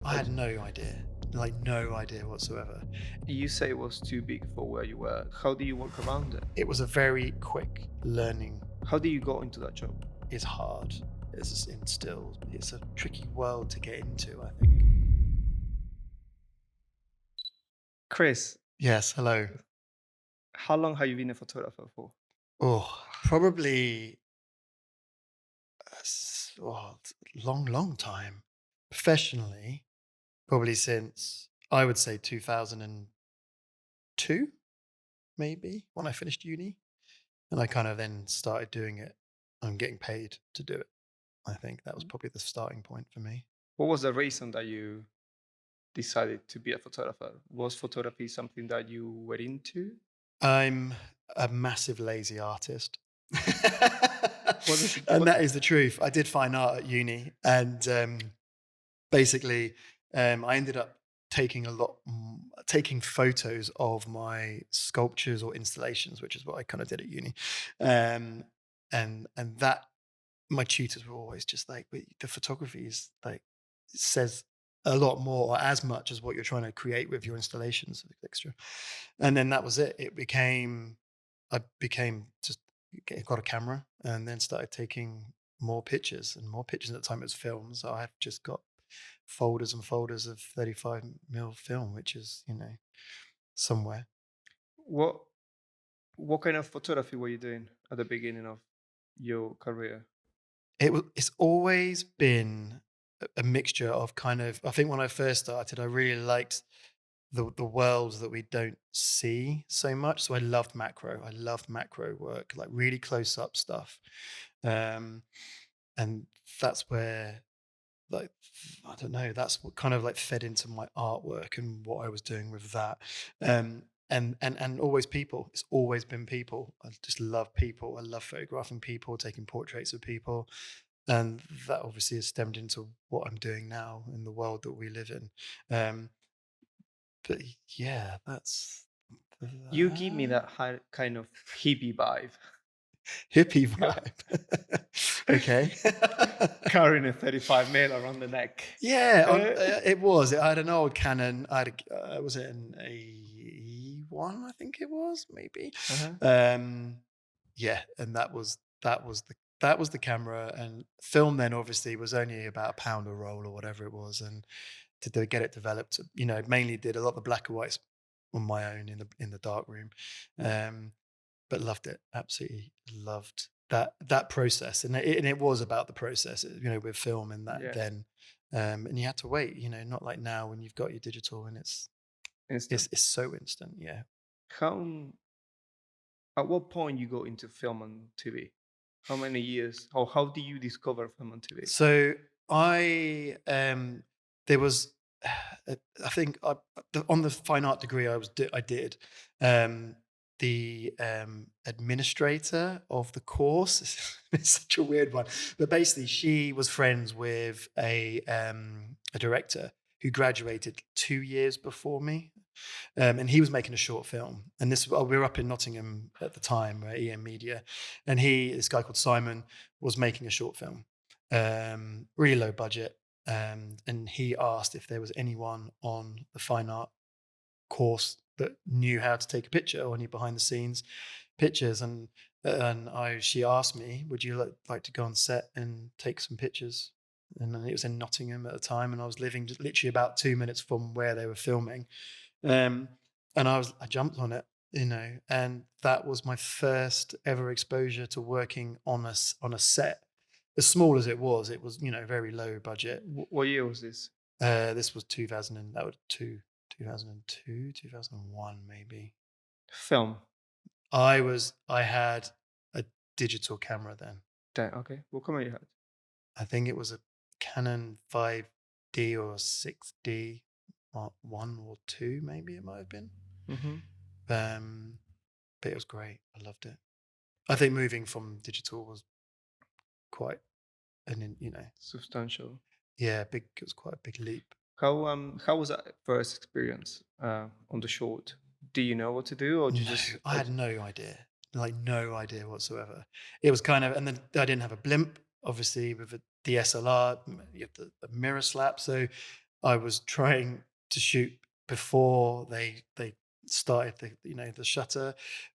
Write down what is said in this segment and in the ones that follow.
I had no idea, like no idea whatsoever. You say it was too big for where you were. How do you work around it? It was a very quick learning. How do you go into that job? It's hard. It's just instilled. It's a tricky world to get into, I think. Chris, Yes, hello. how long have you been a photographer for? Oh, probably long time. Professionally, probably since I would say 2002, maybe when I finished uni, and I kind of then started doing it and getting paid to do it. I think that was probably the starting point for me. What was the reason that you decided to be a photographer? Was photography something that you were into? I'm a massive lazy artist. What is it? And What? that is the truth. I did fine art at uni, and basically, I ended up taking photos of my sculptures or installations, which is what I kind of did at uni. Um, and that my tutors were always just like, "But the photography is like says a lot more or as much as what you're trying to create with your installations extra." And then that was it. I became just got a camera and then started taking more pictures and more pictures. At the time it was film, so I've just got folders and folders of 35 mil film, which is, somewhere. What? What kind of photography were you doing at the beginning of your career? It's always been a mixture of kind of, I think when I first started, I really liked the world that we don't see so much. So I loved macro. I loved macro work, like really close up stuff. Um, and that's where, like, I don't know, that's what kind of like fed into my artwork and what I was doing with that. And always people. It's always been people. I just love people. I love photographing people, taking portraits of people. And that obviously has stemmed into what I'm doing now in the world that we live in. Um, but yeah, that's You give me that that kind of hippie vibe. hippie Yeah. vibe. Okay. Carrying a 35 mil around the neck. Yeah, Uh, it was. I had an old Canon. I had was it an A1? I think it was maybe. uh-huh. Um, yeah, and that was the camera. And film then obviously was only about a pound a roll or whatever it was, and get it developed, mainly did a lot of the black and whites on my own in the dark room. Um, but loved it, absolutely loved that process, and it was about the process, with film and that Yeah, then, and you had to wait, not like now when you've got your digital and it's instant. it's it's so instant, yeah. How At what point you go into film and TV? How many years or how do you discover film and TV? So there was, I think on the fine art degree I did, um, the administrator of the course, it's such a weird one, but basically she was friends with a director who graduated 2 years before me. And he was making a short film. And we were up in Nottingham at the time, EM Media, and this guy called Simon, was making a short film, really low budget. And he asked if there was anyone on the fine art course that knew how to take a picture or any behind the scenes pictures. She asked me, "Would you like to go on set and take some pictures?" And then it was in Nottingham at the time, and I was living just literally about 2 minutes from where they were filming. Um, and I jumped on it, and that was my first ever exposure to working on a set. As small as it was, very low budget. What year was this? This was 2000, and that was 2002, 2001 maybe. Film. I had a digital camera then. Damn, okay. What camera you had? I think it was a Canon 5D or a 6D Mark 1 or 2, maybe it might have been. Mm-hmm. Um, but it was great. I loved it. I think moving from digital was quite Substantial. yeah, big. It was quite a big leap. How was that first experience on the short? Do you know what to do or do you No, just I had no idea, like no idea whatsoever. It was kind of, and then I didn't have a blimp, obviously with a DSLR. You have the mirror slap, so I was trying to shoot before they started the shutter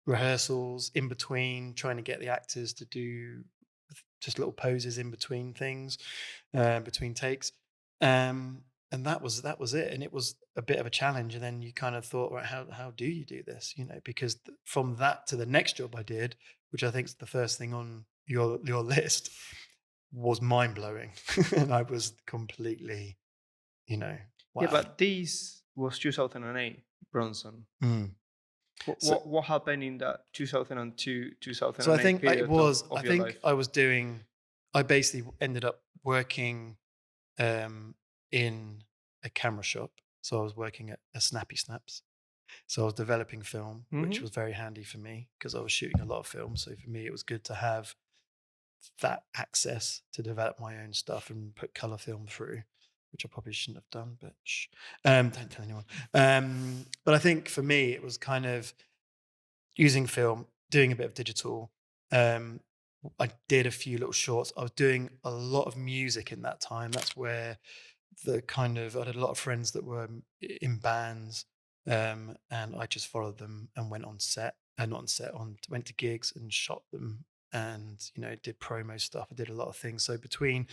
rehearsals, in between, trying to get the actors to do just little poses in between things, between takes. And that was it. And it was a bit of a challenge. And then you kind of thought, right, how do you do this? Because from that to the next job I did, which I think is the first thing on your list, was mind blowing. And I was completely, Yeah, wow. but this was 2008, Bronson. Mm. What So what what happened in that 2002, so I 2008 think period I of your think life? I was doing I basically ended up working um in a camera shop. So I was working at a Snappy Snaps. So I was developing film, which Mhm. was very handy for me because I was shooting a lot of film. So for me, it was good to have that access to develop my own stuff and put color film through, which I probably shouldn't have done, but don't tell anyone. But I think for me, it was kind of using film, doing a bit of digital. Um, I did a few little shorts. I was doing a lot of music in that time. That's where I had a lot of friends that were in bands, and I just followed them and went on set, and not on set, on went to gigs and shot them, and did promo stuff. I did a lot of things. So between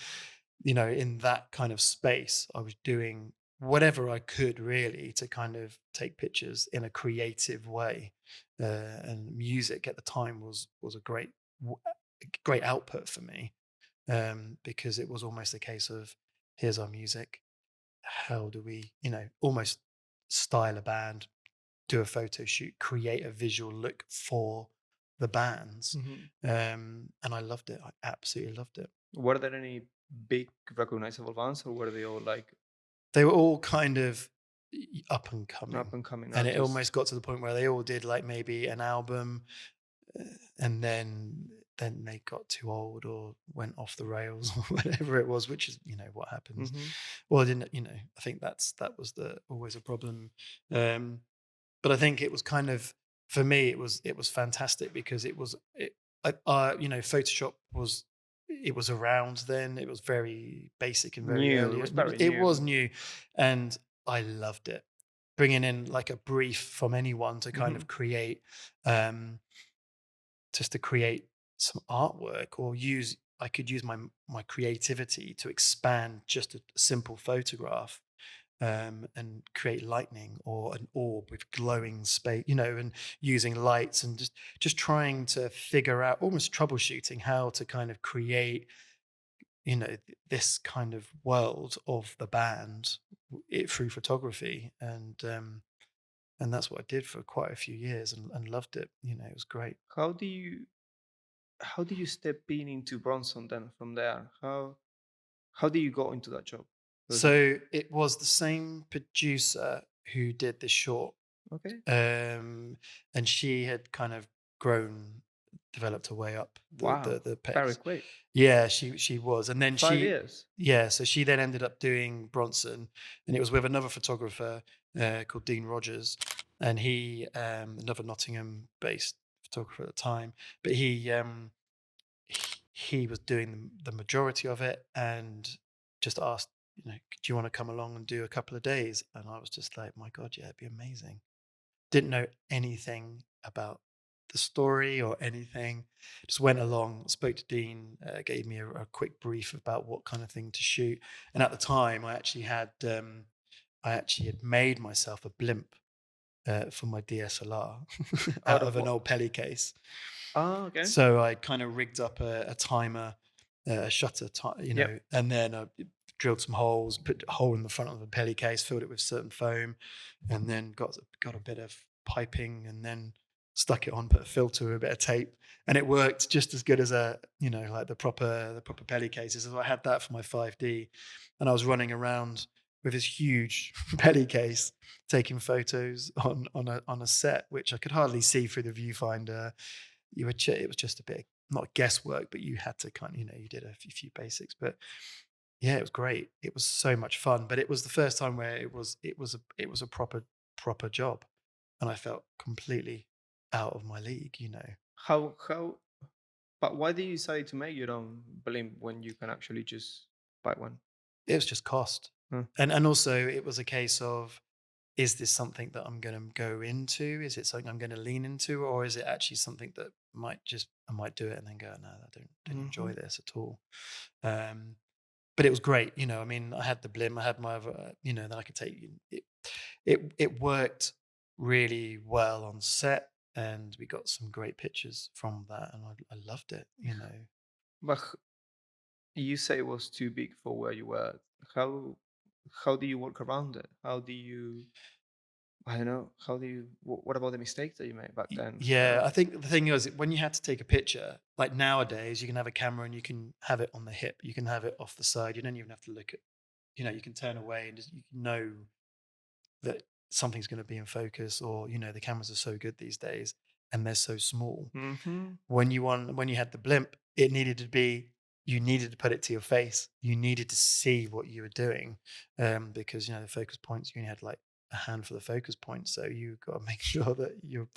in that kind of space, I was doing whatever I could really to kind of take pictures in a creative way. And music at the time was a great output for me, because it was almost a case of, here's our music. How do we, almost style a band, do a photo shoot, create a visual look for the bands. Mhm. And I loved it. I absolutely loved it. Were there any big recognizable bands, or were they all like They were all kind of up and up coming, and coming and it artists? almost got to the point where they all did like maybe an album, uh, and then they got too old or went off the rails or whatever it was, which is what happens. Mhm. Well, I didn't, I think that was the always a problem. Um, but I think it was kind of, for me, it was fantastic because Photoshop was around then. It was very basic and very New. It early. was It was, very it was new. new, and I loved it. Bringing in like a brief from anyone to kind Mhm. of create, um, just to create some artwork, or I could use my creativity to expand just a simple photograph, and create lightning or an orb with glowing space, and using lights, and just trying to figure out, almost troubleshooting how to kind of create, this kind of world of the band, through photography. And that's what I did for quite a few years, and loved it. It was great. How do you how do you step in into Bronson then from there? How do you go into that job? Was it So it was the same producer who did this short, okay? um, and she had kind of grown, developed her way up the Wow, the very pace. quick. Yeah, she was, and then 5 years. so she then ended up doing Bronson, and it was with another photographer, called Dean Rogers, and he, another Nottingham-based photographer at the time, but he was doing the majority of it, and just asked, do you want to come along and do a couple of days? And I was just like, my God, yeah, it'd be amazing. Didn't know anything about the story or anything. Just went along, spoke to Dean, gave me a quick brief about what kind of thing to shoot. And at the time, I actually had made myself a blimp, for my DSLR, Out out of of an what? old Pelly case. Ah, okay. So I kind of rigged up a timer, a shutter, Yep. and then I drilled some holes, put a hole in the front of the Pelly case, filled it with certain foam, and then got a bit of piping, and then stuck it on, put a filter with a bit of tape, and it worked just as good as like the proper Pelly cases. So I had that for my 5D, and I was running around with this huge Pelly case, taking photos on a set, which I could hardly see through the viewfinder. It was just a bit, not guesswork, but you had to kind of, you did a few basics. But yeah, it was great. It was so much fun. But it was the first time where it was a proper job, and I felt completely out of my league. How but why did you decide to make your own blimp when you can actually just buy one? It was just cost. Huh. And also it was a case of, is this something that I'm going to go into? Is it something I'm going to lean into, or is it actually something that I might do it and then go, no, I don't enjoy Mhm. this at all. Um, but it was great, you know. I mean, I had the blim, I had my other, then I could take it. It worked really well on set, and we got some great pictures from that, and I loved it. You know, But you say it was too big for where you were. How how do you work around it? How do you I don't know. How do you what about the mistakes that you made back then? Yeah, I think the thing is when you had to take a picture, like nowadays, you can have a camera and you can have it on the hip, you can have it off the side. You don't even have to look at, you can turn away and just you know that something's going to be in focus, or the cameras are so good these days and they're so small. Mhm. When you had the blimp, it needed to be you needed to put it to your face. You needed to see what you were doing, because the focus points you only had like a handful of focus points, so you got to make sure that you're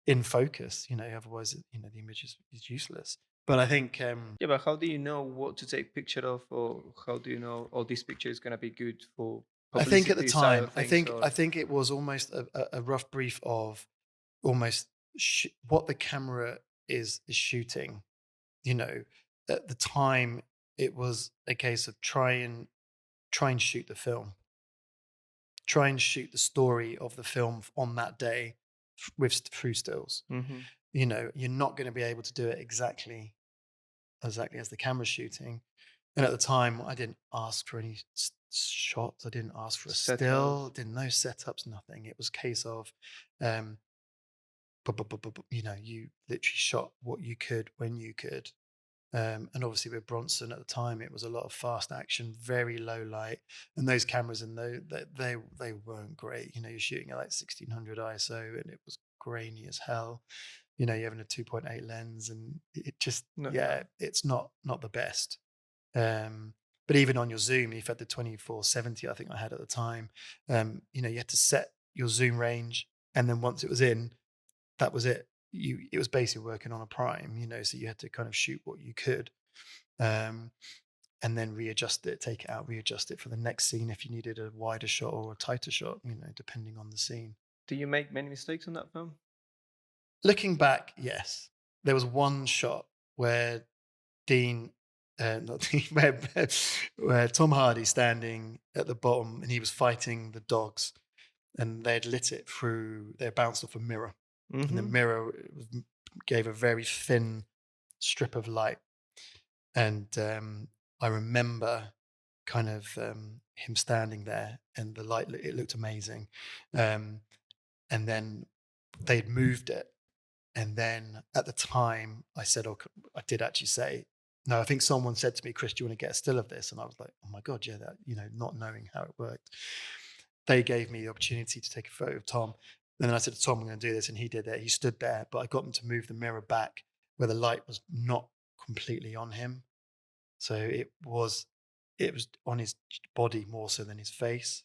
in focus. Otherwise, the image is useless. But I think Yeah, but how do you know what to take picture of, or how do you know, oh, this picture is gonna be good for I think at the publicity side time, of things, or I think it was almost a rough brief of almost what the camera is shooting. You know, at the time, it was a case of try and shoot the film, try and shoot the story of the film on that day with through stills. Mhm. You're not going to be able to do it exactly as the camera's shooting. And at the time, I didn't ask for any shots. I didn't ask for a still. Setups. Didn't no setups. Nothing. It was a case of, um, you literally shot what you could when you could. And obviously with Bronson at the time, it was a lot of fast action, very low light, and those cameras and they weren't great. You're shooting at like 1600 ISO, and it was grainy as hell. You're having a 2.8 lens, and it just No, yeah. yeah, it's not the best. Um, but even on your zoom, if you had the 2470, I think I had at the time, you had to set your zoom range, and then once it was in, that was it. It was basically working on a prime, so you had to kind of shoot what you could, um, and then readjust it, take it out, readjust it for the next scene if you needed a wider shot or a tighter shot, depending on the scene. Do you make many mistakes on that film? Looking back, yes, there was one shot where Dean, not Dean, where Tom Hardy standing at the bottom and he was fighting the dogs, and they'd lit it through, they bounced off a mirror, and the Mhm. mirror gave a very thin strip of light. And I remember kind of him standing there, and the light, it looked amazing. Um, and then they'd moved it. And then at the time, I said, "Oh, I did actually say, no, I think someone said to me, Chris, do you want to get a still of this?" And I was like, oh my God, yeah, that, not knowing how it worked. They gave me the opportunity to take a photo of Tom. And then I said to Tom, I'm going to do this. And he did it. He stood there, but I got them to move the mirror back where the light was not completely on him. So it was on his body more so than his face.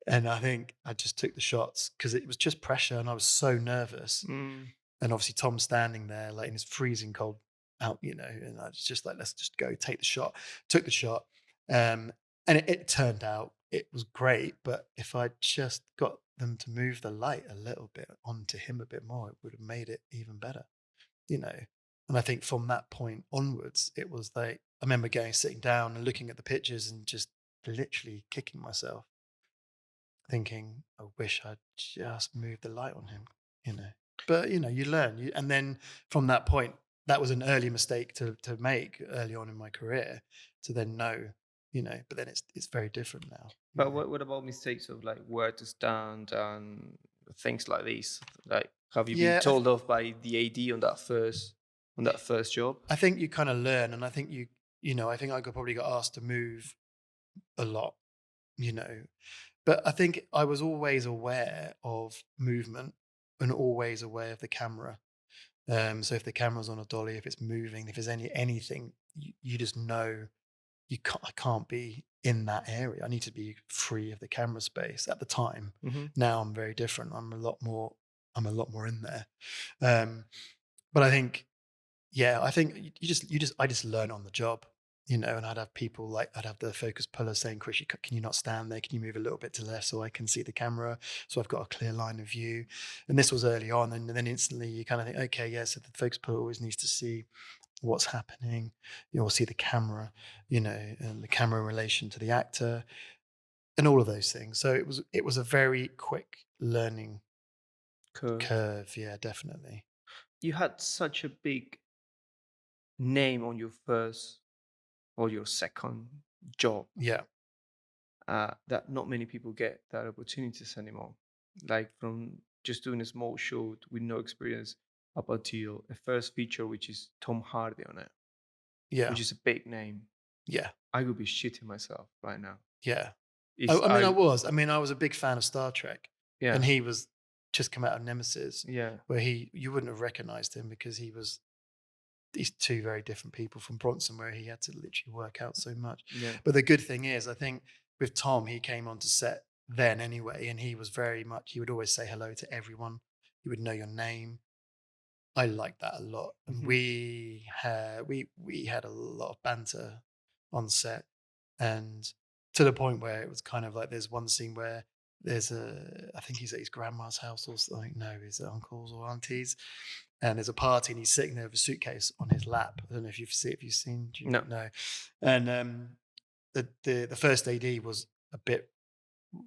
And I think I just took the shots because it was just pressure and I was so nervous. Mm. And obviously Tom's standing there like in his freezing cold out, and I was just like, let's just go take the shot. Took the shot. Um, and it turned out it was great. But if I just got them to move the light a little bit onto him a bit more, it would have made it even better, you know. And I think from that point onwards, it was like I remember going sitting down and looking at the pictures and just literally kicking myself, thinking, I wish I'd just moved the light on him, you know. But you learn. And then from that point, that was an early mistake to make early on in my career, to then know, but then it's very different now. But what about mistakes of like where to stand and things like this? Like, have you been Yeah, told off by the AD on that first job? I think you kind of learn, and I think I think probably got asked to move a lot, you know. But I think I was always aware of movement and always aware of the camera. So if the camera's on a dolly, if it's moving, if there's anything, you just know I can't be in that area. I need to be free of the camera space at the time. Mhm. Now I'm very different. I'm a lot more in there. Um, but I think, yeah, I think I just learn on the job. and I'd have people like I'd have the focus puller saying, "Chris, can you not stand there? Can you move a little bit to the left so I can see the camera, so I've got a clear line of view?" And this was early on, and then instantly you kind of think, "Okay, yeah." So the focus puller always needs to see what's happening. You'll see the camera, and the camera in relation to the actor, and all of those things. So it was a very quick learning Curve. curve. Yeah, definitely. You had such a big name on your first or your second job Yeah, that not many people get that opportunities anymore. Like from just doing a small show with no experience up until a first feature, which is Tom Hardy on it, yeah, which is a big name. yeah, I would be shitting myself right now. yeah. I, Is I mean, I I was. I mean, I was a big fan of Star Trek, and Yeah, he was just come out of Nemesis, yeah, where you wouldn't have recognized him because he was these two very different people from Bronson, where he had to literally work out so much. yeah. But the good thing is, I think with Tom, he came onto set then anyway, and he was very much. He would always say hello to everyone. He would know your name. I like that a lot, and Mhm. we had a lot of banter on set, and to the point where it was kind of like there's one scene where I think he's at his grandma's house or something, no, his uncles or aunties, and there's a party and he's sitting there with a suitcase on his lap. I don't know if you've seen, do you No, know? And the first AD was a bit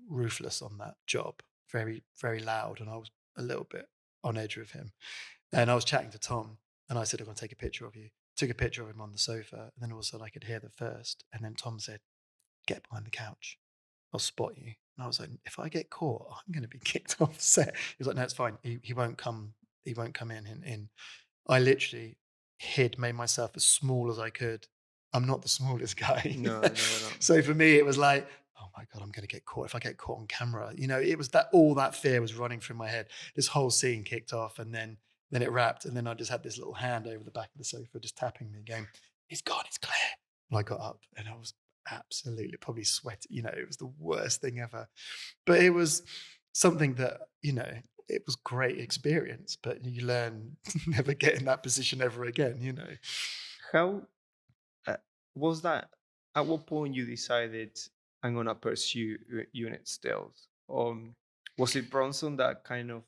ruthless on that job, very very loud, and I was a little bit on edge with him. And I was chatting to Tom, and I said, "I'm going to take a picture of you." Took a picture of him on the sofa, and then all of a sudden I could hear the first. And then Tom said, "Get behind the couch. I'll spot you." And I was like, "If I get caught, I'm going to be kicked off set." He was like, "No, it's fine. He won't come. He won't come in." I literally made myself as small as I could. I'm not the smallest guy. no, no, no, no. So for me, it was like, oh my God, I'm going to get caught. If I get caught on camera, it was that all that fear was running through my head. This whole scene kicked off, and then it wrapped. And then I just had this little hand over the back of the sofa just tapping me, going, "It's gone, it's clear." And I got up and I was absolutely probably sweaty. It was the worst thing ever. But it was something that, it was great experience, but you learn never get in that position ever again. How uh, was that? At what point you decided I'm gonna pursue unit stills? Was it Bronson that kind of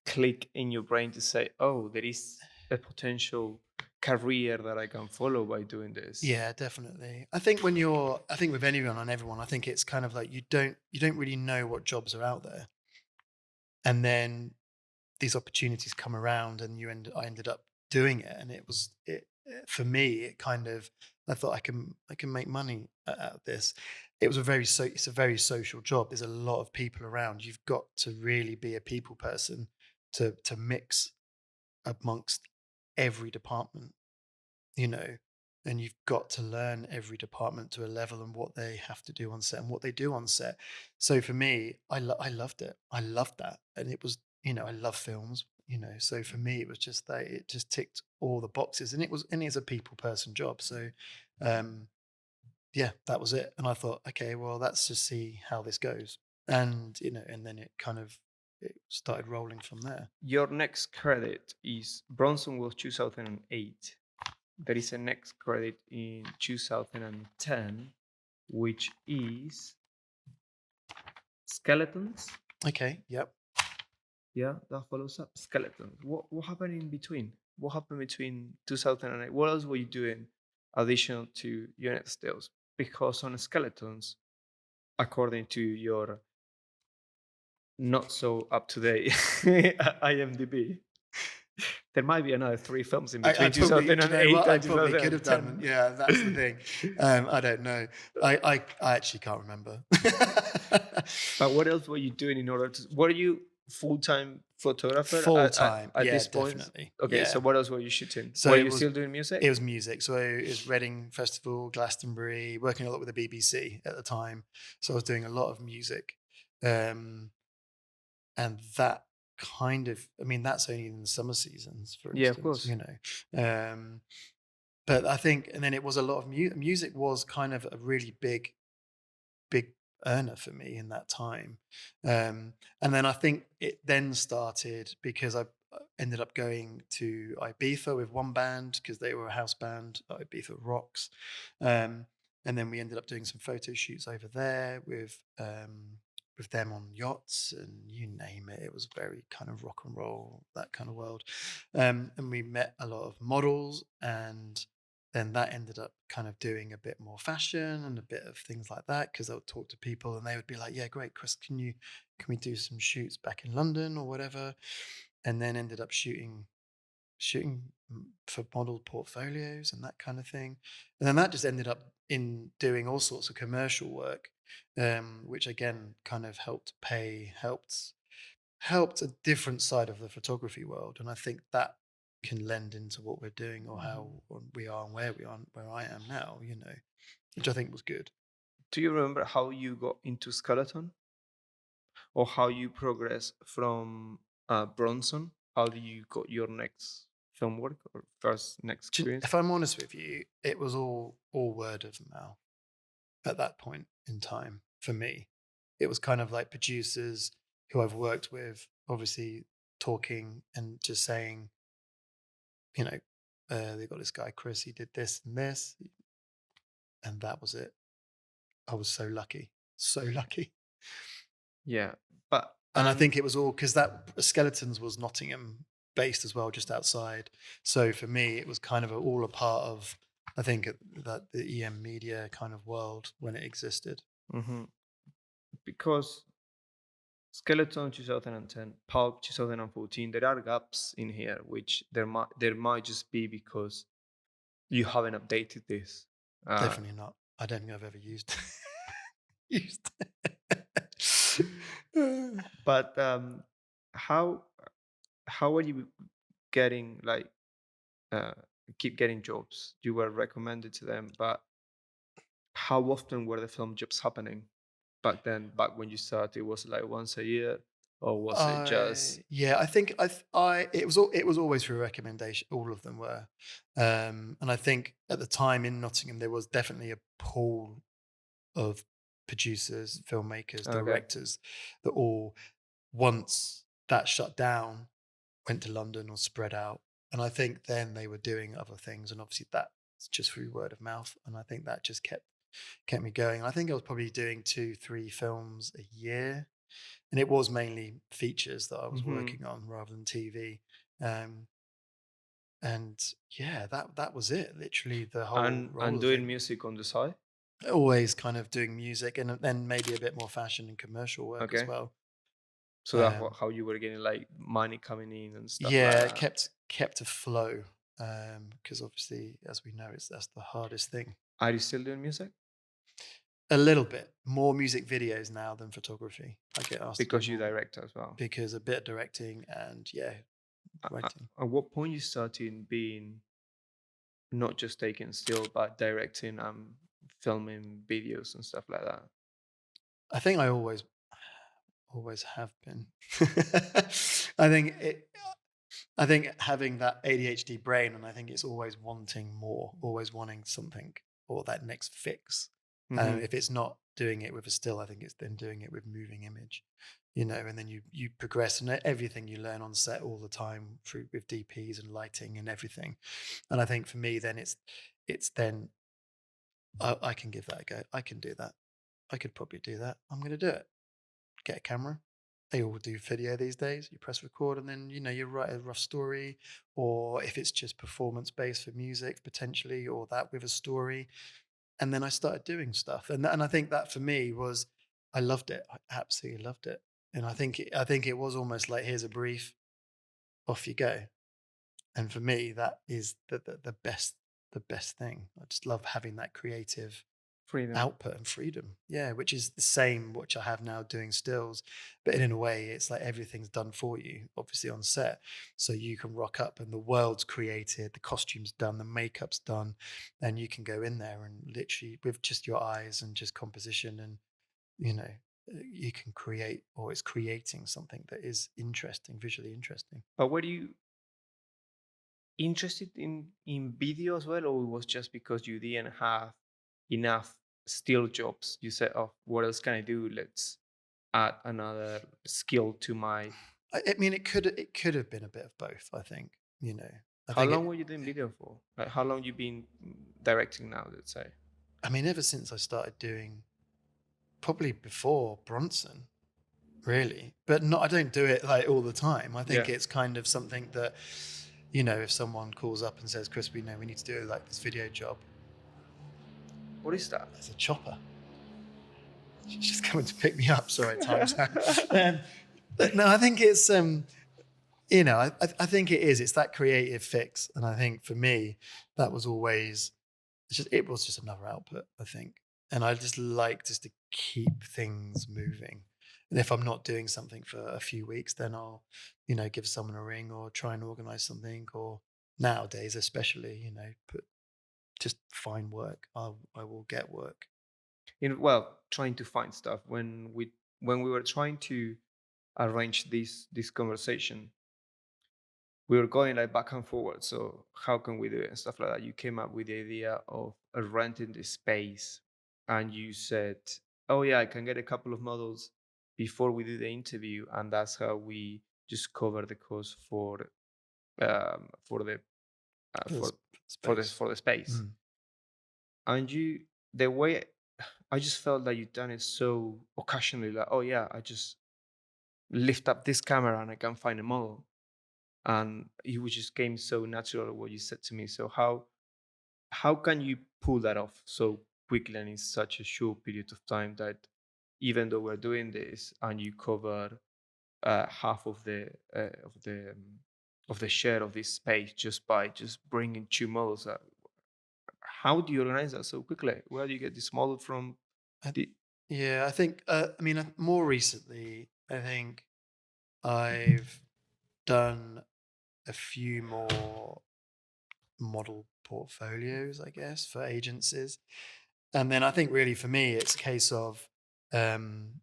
click in your brain to say, "Oh, there is a potential career that I can follow by doing this"? Yeah, definitely. I think with anyone and everyone, I think it's kind of like you don't really know what jobs are out there. And then these opportunities come around and I ended up doing it. And for me, it kind of, I thought I can make money out of this. It's a very social job. There's a lot of people around. You've got to really be a people person to mix amongst every department, you know, and you've got to learn every department to a level and what they have to do on set and what they do on set. So for me, I loved it. I loved that, and it was, I love films. So for me, it was just that it just ticked all the boxes, and it's a people person job. So, um, yeah, that was it. And I thought, okay, well, let's just see how this goes, and then it started rolling from there. Your next credit is Bronson was 2008. There is a next credit in 2010, which is Skeletons. Okay, yep. Yeah, that follows up. Skeletons. What happened in between? What happened between 2008? What else were you doing additional to unit stills? Because on Skeletons, according to your not so up to date IMDb, there might be another three films in I between probably, do you know what? 2008 I and probably could have done. 2010. Yeah, that's the thing. I don't know. I actually can't remember. But what else were you doing in order to? Were you full time photographer Full at, time. at Yeah, this point? definitely. Okay, so Yeah. what else were you shooting? So Were it you was still doing it music? was music. So it was Reading Festival, Glastonbury, working a lot with the BBC at the time. So I was doing a lot of music. Um, and that I mean, that's only in the summer seasons, for Yeah, of instance. course. But I think, and then it was a lot of music was kind of a really big earner for me in that time. And then I think it then started because ended up going to Ibiza with one band because they were a house band, Ibiza Rocks. Um, and then we ended up doing some photo shoots over there with them on yachts and you name it. It was very kind of rock and roll, that kind of world. And we met a lot of models, and then that ended up kind of doing a bit more fashion and a bit of things like that because I would talk to people and they would be like, "Yeah, great, Chris, can we do some shoots back in London or whatever?" And then ended up shooting for model portfolios and that kind of thing. And then that just ended up in doing all sorts of commercial work, which again kind of helped a different side of the photography world. And I think that can lend into what we're doing or how we are and where we are, where I am now, which I think was good. Do you remember how you got into skeleton, or how you progress from Bronson? How do you got your next film work or first next experience? If I'm honest with you, it was all word of mouth at that point in time for me. It was kind of like producers who I've worked with, obviously talking and just saying, you know, they got this guy Chris, he did this and this, and that was it. I was so lucky, so lucky. Yeah, but And I think it was all because that Skeletons was Nottingham based as well, just outside. So for me, it was kind of all a part of, I think, that the EM media kind of world when it existed. mhm, because Skeleton 2010, Pulp 2014, there are gaps in here which there might just be because you haven't updated this. Uh, Definitely not. I don't think I've ever used used. but how how are you getting like uh, keep getting jobs? You were recommended to them, but how often were the film jobs happening back then? Back when you started, was it like once a year, or was it just? Yeah, I think it was always through recommendation. All of them were, and I think at the time in Nottingham there was definitely a pool of producers, filmmakers, Okay. directors that all once that shut down went to London or spread out. And I think then they were doing other things, and obviously that's just through word of mouth. And I think that just kept me going. I think I was probably doing 2, 3 films a year, and it was mainly features that I was Hmm. working on rather than TV. Um, and yeah, that was it. Literally the whole And role of doing it. music on the side. Always kind of doing music, and then maybe a bit more fashion and commercial work as Okay. well. So that's Um, how you were getting like money coming in and stuff like yeah, it that. kept aflow, because obviously, as we know, that's the hardest thing. Are you still doing music? A little bit more music videos now than photography. I get asked to do Because you more direct as well. because a bit of directing and yeah, writing. At what point you started being not just taking still, but directing and filming videos and stuff like that? I think I always have been. I think it. I think having that ADHD brain, and I think it's always wanting more, always wanting something or that next fix. Hmm. If it's not doing it with a still, I think it's then doing it with moving image, and then you progress and everything you learn on set all the time through with DPs and lighting and everything. And I think for me, then it's then I can give that a go. I can do that. I could probably do that. I'm going to do it. Get a camera. They all do video these days. You press record and then you write a rough story, or if it's just performance based for music potentially, or that with a story. And then I started doing stuff, and I think that for me was I loved it. I absolutely loved it, and I think it was almost like here's a brief, off you go. And for me, that is the best thing. I just love having that creative Freedom. output and freedom. Yeah, which is the same which I have now doing stills, but in a way, it's like everything's done for you, obviously on set, so you can rock up and the world's created, the costumes done, the makeup's done, and you can go in there and literally with just your eyes and just composition and you know you can create, or it's creating something that is interesting, visually interesting. But were you interested in video as well, or it was just because you didn't have enough still jobs? You said, "Oh, what else can I do? Let's add another skill to my." I mean, it could have been a bit of both, I think, you know. I How think long it were you doing video for? Like, how long you been directing now, let's say? I mean, ever since I started doing probably before Bronson, really. But not I don't do it, like, all the time. I think Yeah. it's kind of something that, you know, if someone calls up and says, "Chris, we know we need to do, like, this video job," What is that? there's a chopper. She's just coming to pick me up. Sorry, time's out. Um, but no, I think it's, you know, I think it is. It's that creative fix, and I think for me, that was always it was just another output, I think, and I just like just to keep things moving. And if I'm not doing something for a few weeks, then I'll, you know, give someone a ring or try and organize something. Or nowadays, especially, you know, just find work. I will get work. Well, trying to find stuff when we were trying to arrange this conversation, we were going like back and forward. So how can we do it and stuff like that? You came up with the idea of renting the space, and you said, "Oh yeah, I can get a couple of models before we do the interview," and that's how we just cover the cost for the uh, For the for space. for the space. Mm. And the way I just felt that you done it so occasionally, like, "Oh yeah, I just lift up this camera and I can find a model." And it was just came so natural what you said to me. So how can you pull that off so quickly and in such a short period of time that even though we're doing this and you cover half of the share of this space just by just bringing two models, how do you organize that so quickly? Where do you get this model from? I, The, yeah, I think. I mean, more recently, I think I've done a few more model portfolios, I guess, for agencies. And then I think really for me, it's a case of, um,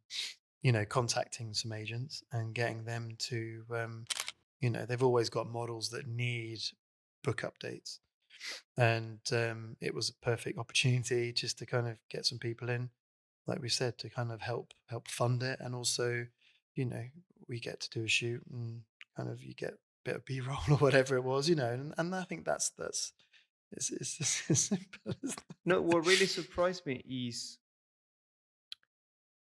you know, contacting some agents and getting them to, you know, they've always got models that need book updates. And it was a perfect opportunity just to kind of get some people in, like we said, to kind of help fund it. And also, you know, we get to do a shoot and kind of you get a bit of B-roll or whatever it was, you know, and I think that's it's just as simple as no, what really surprised me is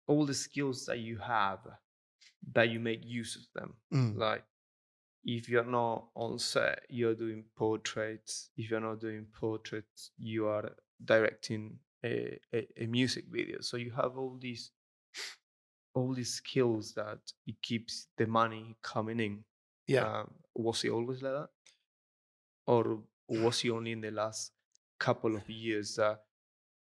all the skills that you have that you make use of them. Mm, Like if you're not on set, you're doing portraits. If you're not doing portraits, you are directing a music video. So you have all these skills that it keeps the money coming in. yeah, Was it always like that, or was it only in the last couple of years that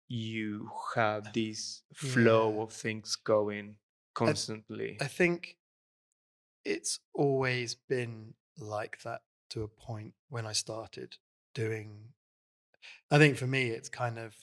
you have this flow yeah. of things going I constantly? I think it's always been like that to a point when I started doing I think for me, it's kind of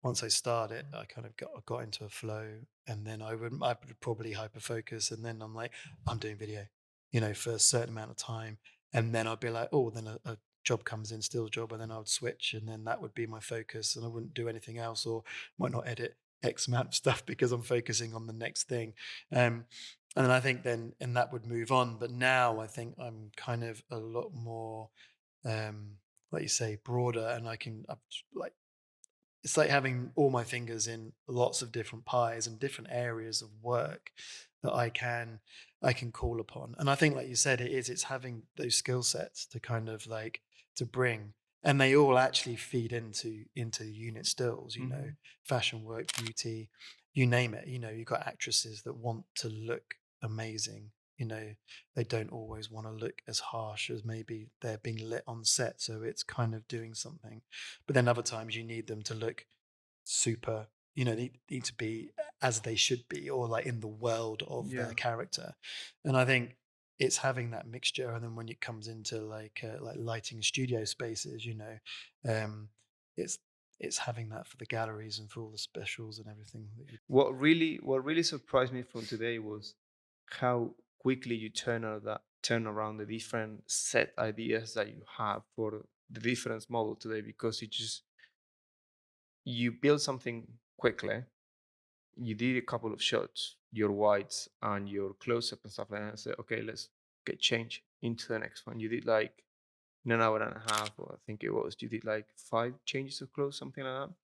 once I start it, I kind of got into a flow, and then I would probably hyper focus, and then I'm like, I'm doing video, you know, for a certain amount of time, and then I'd be like, oh, then a job comes in, still a job, and then I would switch, and then that would be my focus, and I wouldn't do anything else, or might not edit X amount of stuff because I'm focusing on the next thing. And then I think and that would move on. But now I think I'm kind of a lot more um like you say, broader, and like it's like having all my fingers in lots of different pies and different areas of work that I can call upon. And I think, like you said, it's having those skill sets to kind of like to bring, and they all actually feed into unit stills. You know, Mhm. fashion work, beauty, you name it. You know, you've got actresses that want to look amazing. You know, they don't always want to look as harsh as maybe they're being lit on set. So it's kind of doing something. But then other times you need them to look super, you know, need to be as they should be, or like in the world of their Yeah. character. And I think it's having that mixture. And then when it comes into like lighting studio spaces, you know, um, it's it's having that for the galleries and for all the specials and everything that you. What really surprised me from today was how quickly you turn around the different set ideas that you have for the different model today, because you build something quickly. You did a couple of shots, your whites and your close up and stuff like that, and say, okay, get changed into the next one. You did like in an hour and a half, or I think it was, you did like 5 changes of clothes, something like that.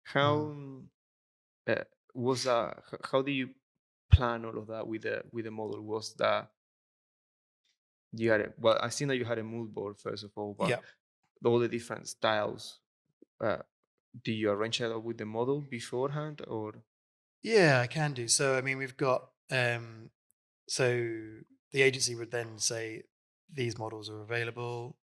How Mm. uh, was that? How do you plan all of that with the model? Was that you had a, well, I seen that you had a mood board first of all, but Yeah. all the different styles. Uh, do you arrange that with the model beforehand, or? Yeah, I can do. So, I mean, we've got, so the agency would then say, these models are available.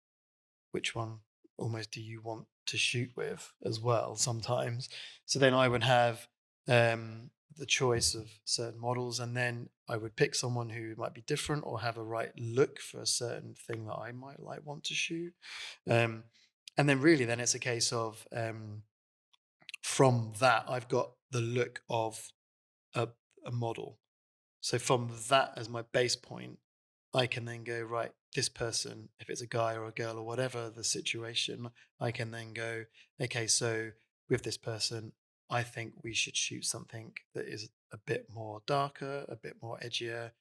Which one almost do you want to shoot with as well sometimes? So then I would have the choice of certain models, and then I would pick someone who might be different or have a right look for a certain thing that I might like want to shoot. Um, and then really, then it's a case of from that, I've got the look of a, a model. So from that as my base point, I can then go, right, this person, if it's a guy or a girl or whatever the situation, I can then go, okay, so with this person, I think we should shoot something that is a bit more darker, a bit more edgier,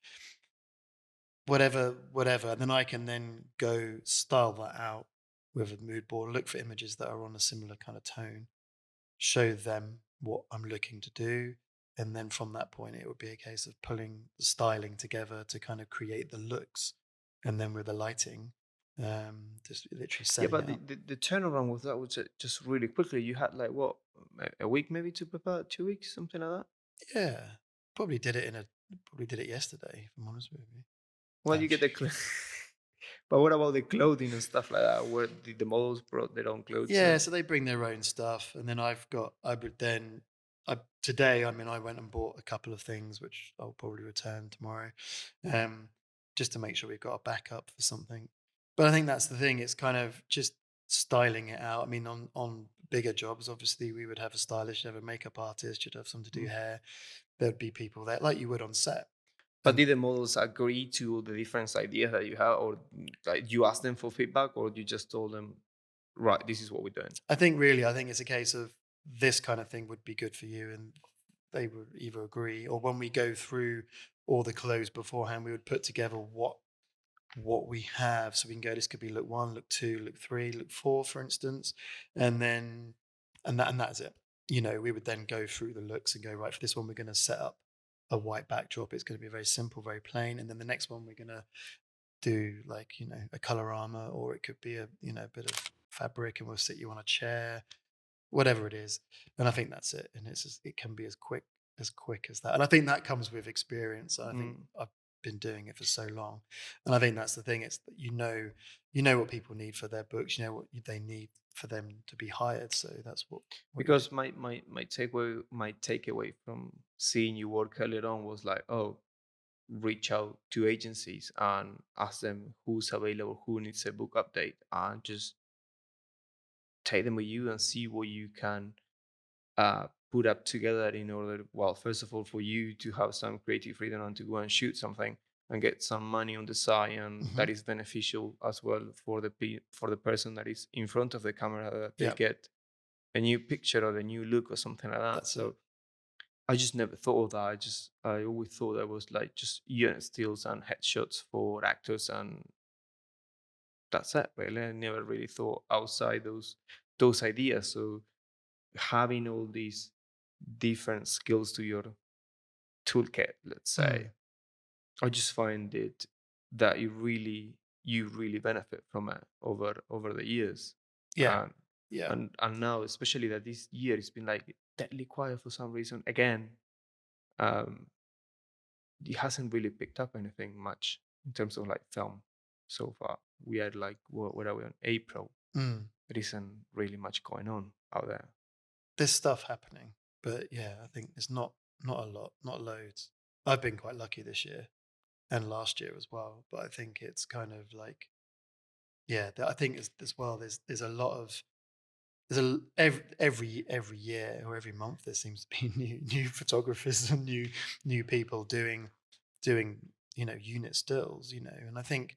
whatever. And then I can then go style that out with a mood board, look for images that are on a similar kind of tone, show them what I'm looking to do. And then from that point, it would be a case of pulling the styling together to kind of create the looks. And then with the lighting, just literally Yeah, setting but it up. the turnaround with that was just really quickly. You had like what, a week maybe to prepare, 2 weeks, something like that. Yeah. Probably did it in a, probably did it yesterday, if I'm honest with you. Well, I'm you get the but what about the clothing and stuff like that? Where did the models brought their own clothes Yeah, and? so they bring their own stuff, and then I would then, today, I mean, I went and bought a couple of things which I'll probably return tomorrow, um, just to make sure we've got a backup for something. But I think that's the thing; it's kind of just styling it out. I mean, on bigger jobs, obviously, we would have a stylist, you'd have a makeup artist, you'd have someone to do Mm. hair. There'd be people there, like you would on set, But and did the models agree to the different ideas that you have, or like you asked them for feedback, or you just told them, right, this is what we're doing? I think it's a case of this kind of thing would be good for you, and they would either agree, or when we go through all the clothes beforehand, we would put together what we have, so we can go. This could be look one, look two, look three, look four, for instance, and then and that's it. You know, we would then go through the looks and go, right, for this one, we're going to set up a white backdrop. It's going to be very simple, very plain, and then the next one we're going to do like a colorama, or it could be a a bit of fabric, and we'll sit you on a chair, whatever it is. And I think that's it. And it can be as quick as that. And I think that comes with experience. I think Mm. I've been doing it for so long. And I think that's the thing. It's that you know what people need for their books, you know what they need for them to be hired. So that's what you do. Because my takeaway from seeing you work earlier on was like, oh, reach out to agencies and ask them who's available, who needs a book update, and just take them with you and see what you can put up together in order, well, first of all, for you to have some creative freedom and to go and shoot something and get some money on the side, and Hmm. that is beneficial as well for for the person that is in front of the camera, that they Yeah, get a new picture or a new look or something like that. that's it. So I just never thought of that. I always thought that was like just unit stills and headshots for actors, and that's it. Really, I never really thought outside those ideas. So having all these different skills to your toolkit, let's say, Mm. I just find it that you really benefit from it over the years, Yeah, and yeah. and now especially that this year it's been like deadly quiet for some reason again. Um, it hasn't really picked up anything much in terms of like film so far. We are like what are we on April? Mm. There isn't really much going on out there. There's stuff happening, but yeah, I think it's not a lot, not loads. I've been quite lucky this year and last year as well, but I think it's kind of like, yeah, I think as well. There's a lot of every year or every month there seems to be new photographers and new people doing unit stills, and I think,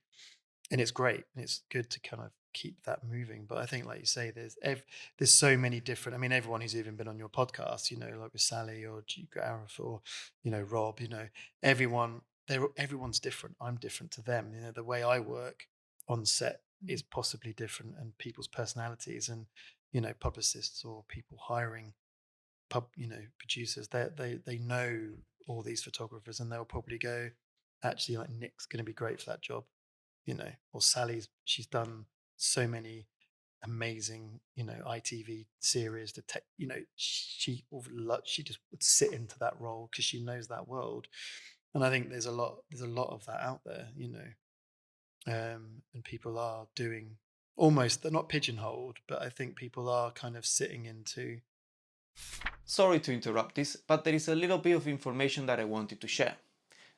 and it's great and it's good to kind of keep that moving. But I think, like you say, there's so many different. I mean, everyone who's even been on your podcast, like with Sally or G Gareth or Rob, everyone. everyone's different. I'm different to them. You know, the way I work on set is possibly different, and people's personalities, and publicists or people hiring producers, they know all these photographers, and they'll probably go, actually, like, Nick's going to be great for that job, or Sally's, she's done so many amazing, ITV series, she just would sit into that role because she knows that world. And I think there's a lot of that out there, and people are doing, almost, they're not pigeonholed, but I think people are kind of sitting into. Sorry to interrupt this, but there is a little bit of information that I wanted to share.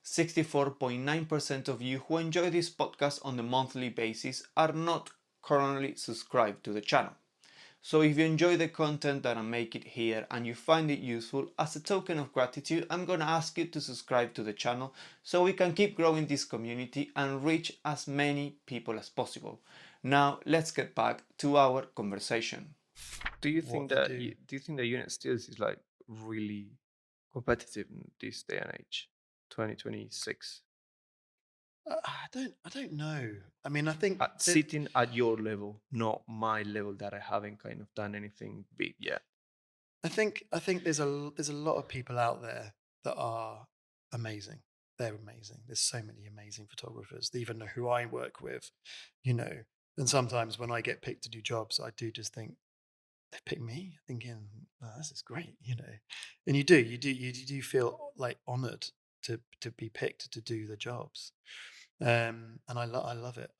64.9% of you who enjoy this podcast on a monthly basis are not currently subscribed to the channel. So if you enjoy the content that I make it here and you find it useful, as a token of gratitude, I'm gonna ask you to subscribe to the channel so we can keep growing this community and reach as many people as possible. Now let's get back to our conversation. Do you What think they that do. do you think that unit stills is like really competitive in this day and age, 2026? I don't know. I mean, I think At that sitting at your level, not my level that I haven't kind of done anything big yet. I think there's a lot of people out there that are amazing. They're amazing. There's so many amazing photographers, even who I work with, you know. And sometimes when I get picked to do jobs, I do just think they pick me, thinking, "Oh, this is great," you know. And you do feel like honored to be picked to do the jobs. And I love it.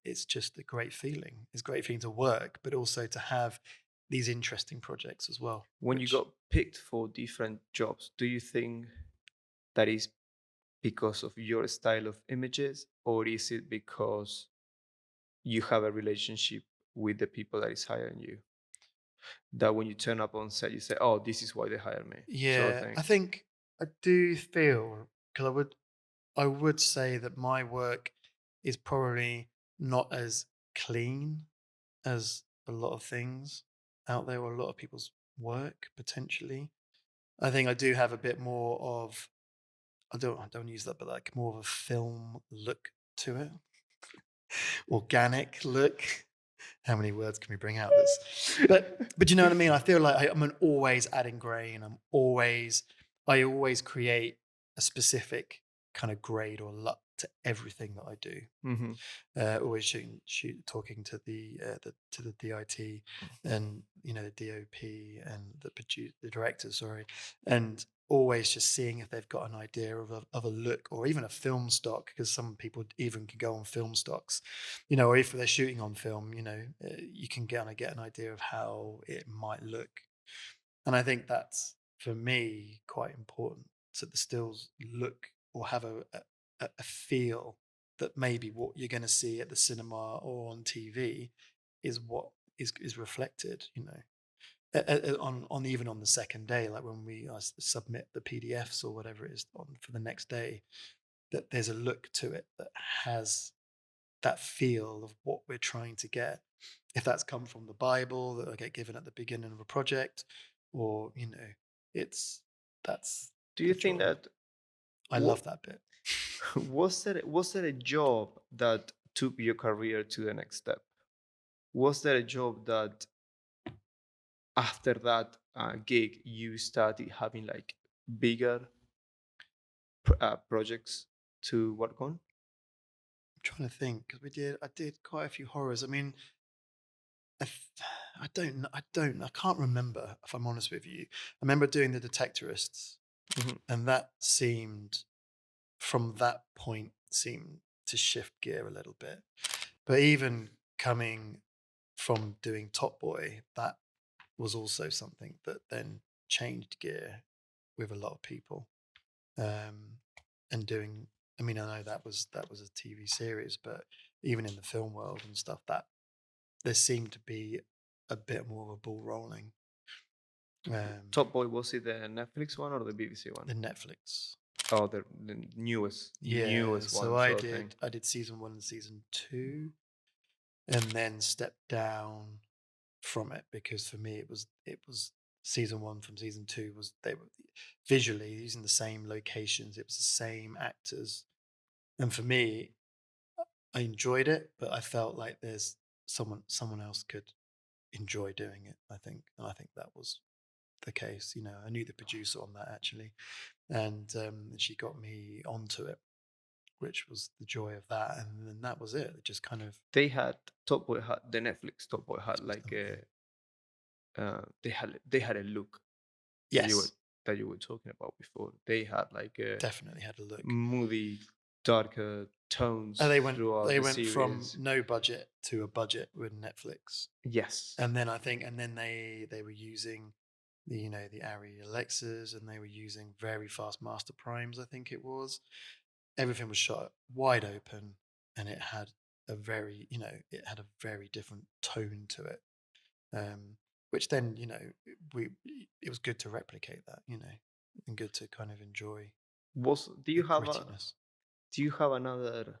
It's just a great feeling. It's a great feeling to work, but also to have these interesting projects as well, When you which. got picked for different jobs, do you think that is because of your style of images, or is it because you have a relationship with the people that is hiring you? That when you turn up on set, you say, "Oh, this is why they hired me," sort of Yeah, I thing. think I do feel, because I would say that my work is probably not as clean as a lot of things out there, or a lot of people's work potentially. I think I do have a bit more of, I don't use that, but like more of a film look to it, organic look. How many words can we bring out? But you know what I mean. I feel like I'm always adding grain. I always create a specific kind of grade or look to everything that I do. Hmm. Always talking to the DIT, and the DOP, and the directors, sorry, and always just seeing if they've got an idea of a look, or even a film stock, because some people even can go on film stocks, or if they're shooting on film, you can get an idea of how it might look. And I think that's, for me, quite important. So the stills look, or have a feel that maybe what you're going to see at the cinema or on TV is what is reflected. On even on the second day, like when we submit the PDFs or whatever it is for the next day, that there's a look to it that has that feel of what we're trying to get. If that's come from the Bible that I get given at the beginning of a project, or it's that's Do you the think joy. that I love that bit. was there a job that took your career to the next step? Was there a job that after that gig you started having like bigger projects to work on? I'm trying to think, because I did quite a few horrors. I mean, I, th- I can't remember, if I'm honest with you. I remember doing the Detectorists, Mhm. and that seemed, from that point, seemed to shift gear a little bit. But even coming from doing Top Boy, that was also something that then changed gear with a lot of people. Um, and doing, I mean, I know that was a TV series, but even in the film world and stuff, that there seemed to be a bit more of a ball rolling. Um, Top Boy, was it the Netflix one or the BBC one? the Netflix. Oh, the Yeah, newest so one, I sort of thing. did I did season 1 and season 2, and then stepped down from it, because for me it was season 1 from season 2 was they were visually using the same locations. It was the same actors, and for me, I enjoyed it, but I felt like there's someone else could enjoy doing it. I think, and I think that was the case. You know, I knew the producer on that actually, and she got me onto it, which was the joy of that. And then that was it. It just kind of They had Top Boy had the Netflix Top Boy had was like something. they had a look that you were Yes, talking about before. They had like a definitely had a look. moody, darker And tones throughout they the went from series. no budget to a budget with Netflix. Yes. And then I think, and then they were using the, you know, the Arri Alexas, and they were using very fast master primes. I think it was. Everything was shot wide open, and it had a very, you know, it had a very different tone to it. Which then, you know, we it was good to replicate that, you know, and good to kind of enjoy Was the grittiness. do you have another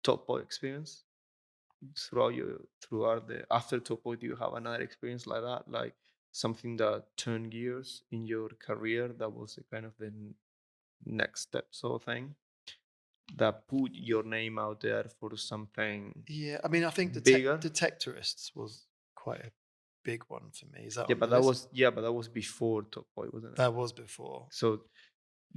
Top Boy experience throughout the after Top Boy? Do you have another experience like that, like something that turned gears in your career that was a kind of the next step sort of thing that put your name out there for something Yeah, I mean, I think bigger? Detectorists was quite a big one for me. Is that Yeah, on the but that list? was before Top Boy, wasn't it? That was before. So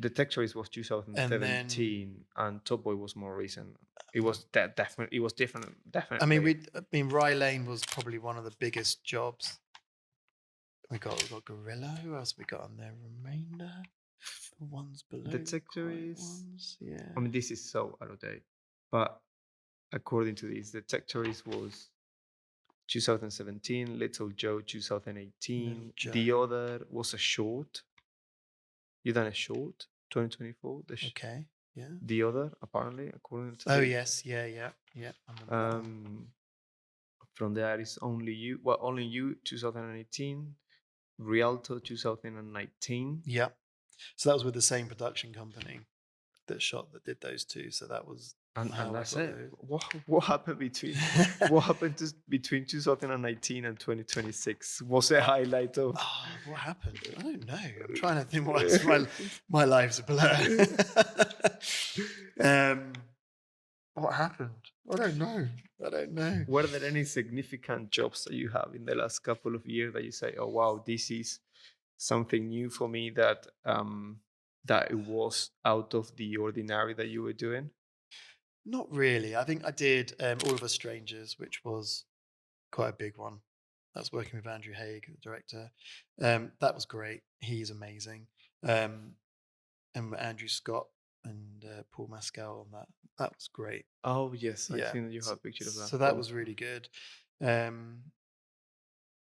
Detectorists was And then, 2017, and Top Boy was more recent. It but, was that definitely. It was different. I mean, Definitely. Rye Lane was probably one of the biggest jobs. We got Gorilla. Who else we got on there? Remainder, the ones below the quiet Detectorists. ones. Yeah. I mean, this is so out of date, but according to these, Detectorists was 2017. Little Joe 2018. Little The Joe. other was a short. You done a short 2024. Okay. Yeah. The other apparently according to Oh this. yes. Yeah. Yeah. Yeah. I remember that one. From there is Only You. Well, Only You 2018. Rialto 2019. Yeah. So that was with the same production company that did those two. So that was And how I that's got it. those. What happened between 2019 and 2026? Was a highlight of Oh, what happened? I don't know. I'm trying to think what's my life's a blur. um, what happened? I don't know. I don't know. were there any significant jobs that you have in the last couple of years that you say, oh wow, this is something new for me that it was out of the ordinary that you were doing? Not really. I think I did All of Us Strangers, which was quite a big one. That's working with Andrew Haig, the director. That was great. He's amazing. And Andrew Scott and Paul Mescal on that. That was great. Oh yes, I Yeah. think that you have a picture of that. So that was really good.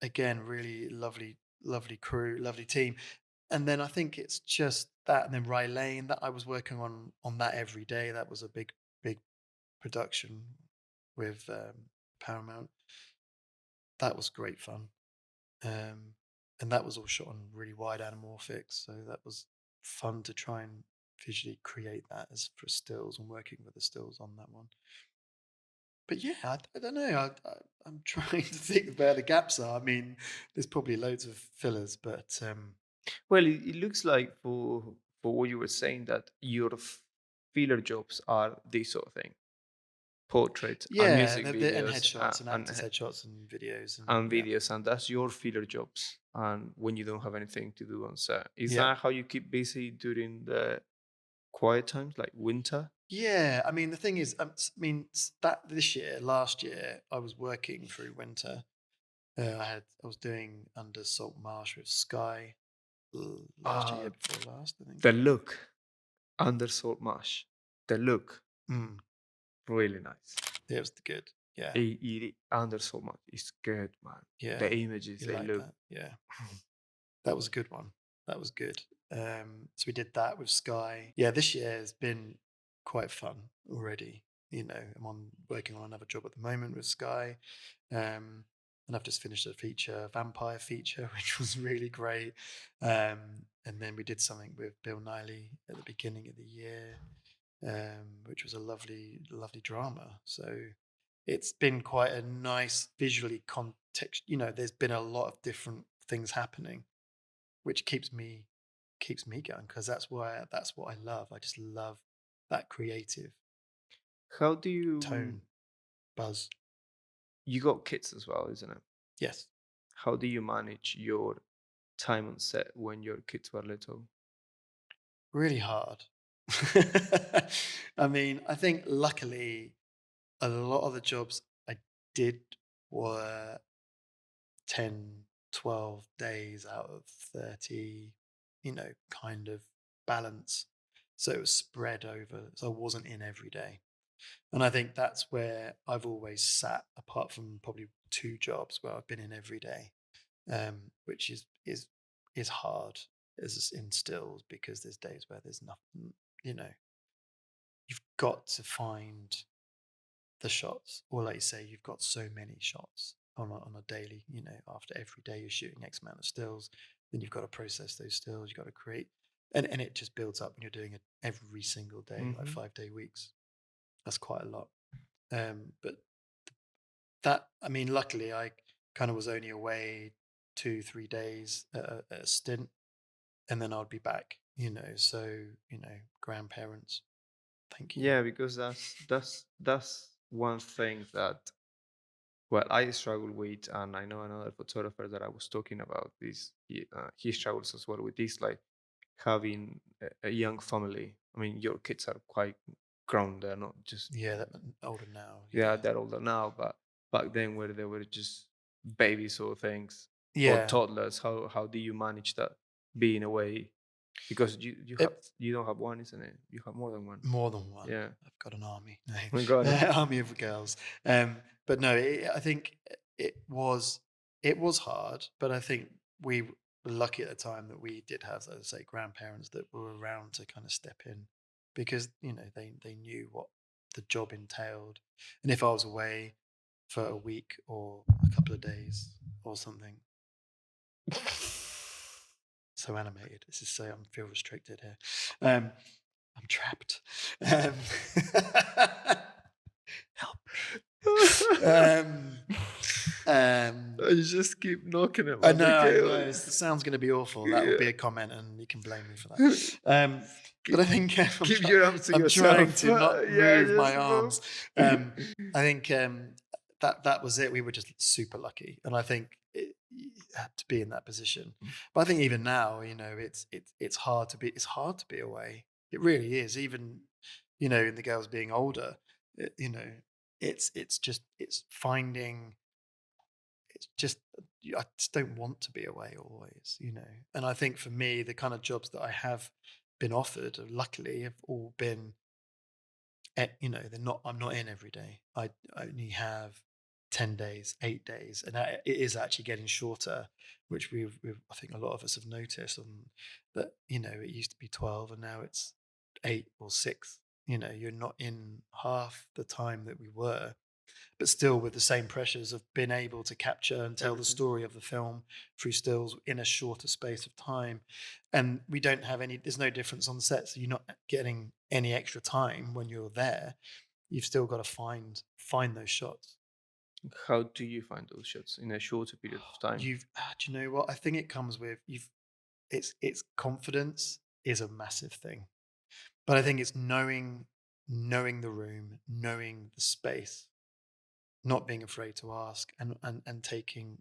Again, really lovely crew, lovely team. And then I think it's just that, and then Rye Lane that I was working on that every day. That was a big production with Paramount. That was great fun. And that was all shot on really wide anamorphics, so that was fun to try and visually create that as for stills and working with the stills on that one. But yeah, I don't know. I'm trying to think where the gaps are. I mean, there's probably loads of fillers, but Well, it looks like for what you were saying that your filler jobs are this sort of thing, portraits and yeah, music and videos headshots and actors' headshots and videos and yeah, videos, and that's your filler jobs. And when you don't have anything to do on set, is yeah, that how you keep busy during the quiet times, like winter? yeah. I mean, the thing is, that last year, I was working through winter. I was doing Under Salt Marsh with Sky last year, Ah, year before last, I think. the look under Salt Marsh, the look Mm, really nice. yeah, it was good. Yeah, Under Salt Marsh is good, man. yeah, The images you they like look. that? Yeah, that was a good one. That was good. So we did that with Sky. Yeah, this year has been quite fun already. You know, I'm working on another job at the moment with Sky. And I've just finished a vampire feature, which was really great. And then we did something with Bill Nighy at the beginning of the year, which was a lovely drama. So it's been quite a nice visually context. You know, there's been a lot of different things happening. which keeps me going, because that's what I love. I just love that creative How do you tone, buzz. you got kids as well, isn't it? Yes, How do you manage your time on set when your kids were little? really hard. I mean, I think luckily a lot of the jobs I did were 10, 12 days out of 30, kind of balance. So it was spread over. So I wasn't in every day. And I think that's where I've always sat, apart from probably 2 jobs where I've been in every day, which is hard as in stills, because there's days where there's nothing. You know, you've got to find the shots, or like you say, you've got so many shots on a daily. After every day you're shooting X amount of stills, then you've got to process those stills. You've got to create, and it just builds up when you're doing it every single day, like Hmm. 5-day weeks. That's quite a lot. But that, I mean, luckily I kind of was only away 2-3 days at a stint, and then I'd be back. So grandparents, thank you. Yeah, because that's one thing that, well, I struggle with, and I know another photographer that I was talking about this. He struggles as well with this, like having a young family. I mean, your kids are quite grown; they're not just, Yeah, that older now. yeah, Yeah, they're older now, but back then where they were just babies or things or yeah. toddlers. How do you manage that being away? Because It, you don't have one, isn't it? You have more than one. More than one. Yeah. I've got an army. Oh my God. No, army of girls. But no, I think it was hard, but I think we were lucky at the time that we did have, as I say, grandparents that were around to kind of step in, because they knew what the job entailed, and if I was away for a week or a couple of days or something, so animated. This is so I feel restricted here. I'm trapped. Um, help me. You just keep knocking it, I man. know, I know. Okay. It sounds going to be awful. That will Yeah. be a comment, and you can blame me for that. But keep, I think keep your arms to I'm trying yourself. to not Yeah, move my just arms. move. I think that was it. We were just super lucky, and I think to be in that position. But I think even now, it's hard to be. It's hard to be away. It really is. Even in the girls being older, it- you know, it's finding. It's just I just don't want to be away always. And I think for me, the kind of jobs that I have been offered, luckily, have all been they're not. I'm not in every day. I only have 10 days, 8 days, and it is actually getting shorter, which I think a lot of us have noticed. And that it used to be 12, and now it's 8 or 6. You're not in half the time that we were, but still with the same pressures of being able to capture and tell the Everything. story of the film through stills in a shorter space of time. And we don't have there's no difference on set. So you're not getting any extra time when you're there. You've still got to find those shots. How do you find those shots in a shorter period of time? Do you know what? I think it comes with it's confidence is a massive thing. But I think it's knowing the room, knowing the space, not being afraid to ask, and taking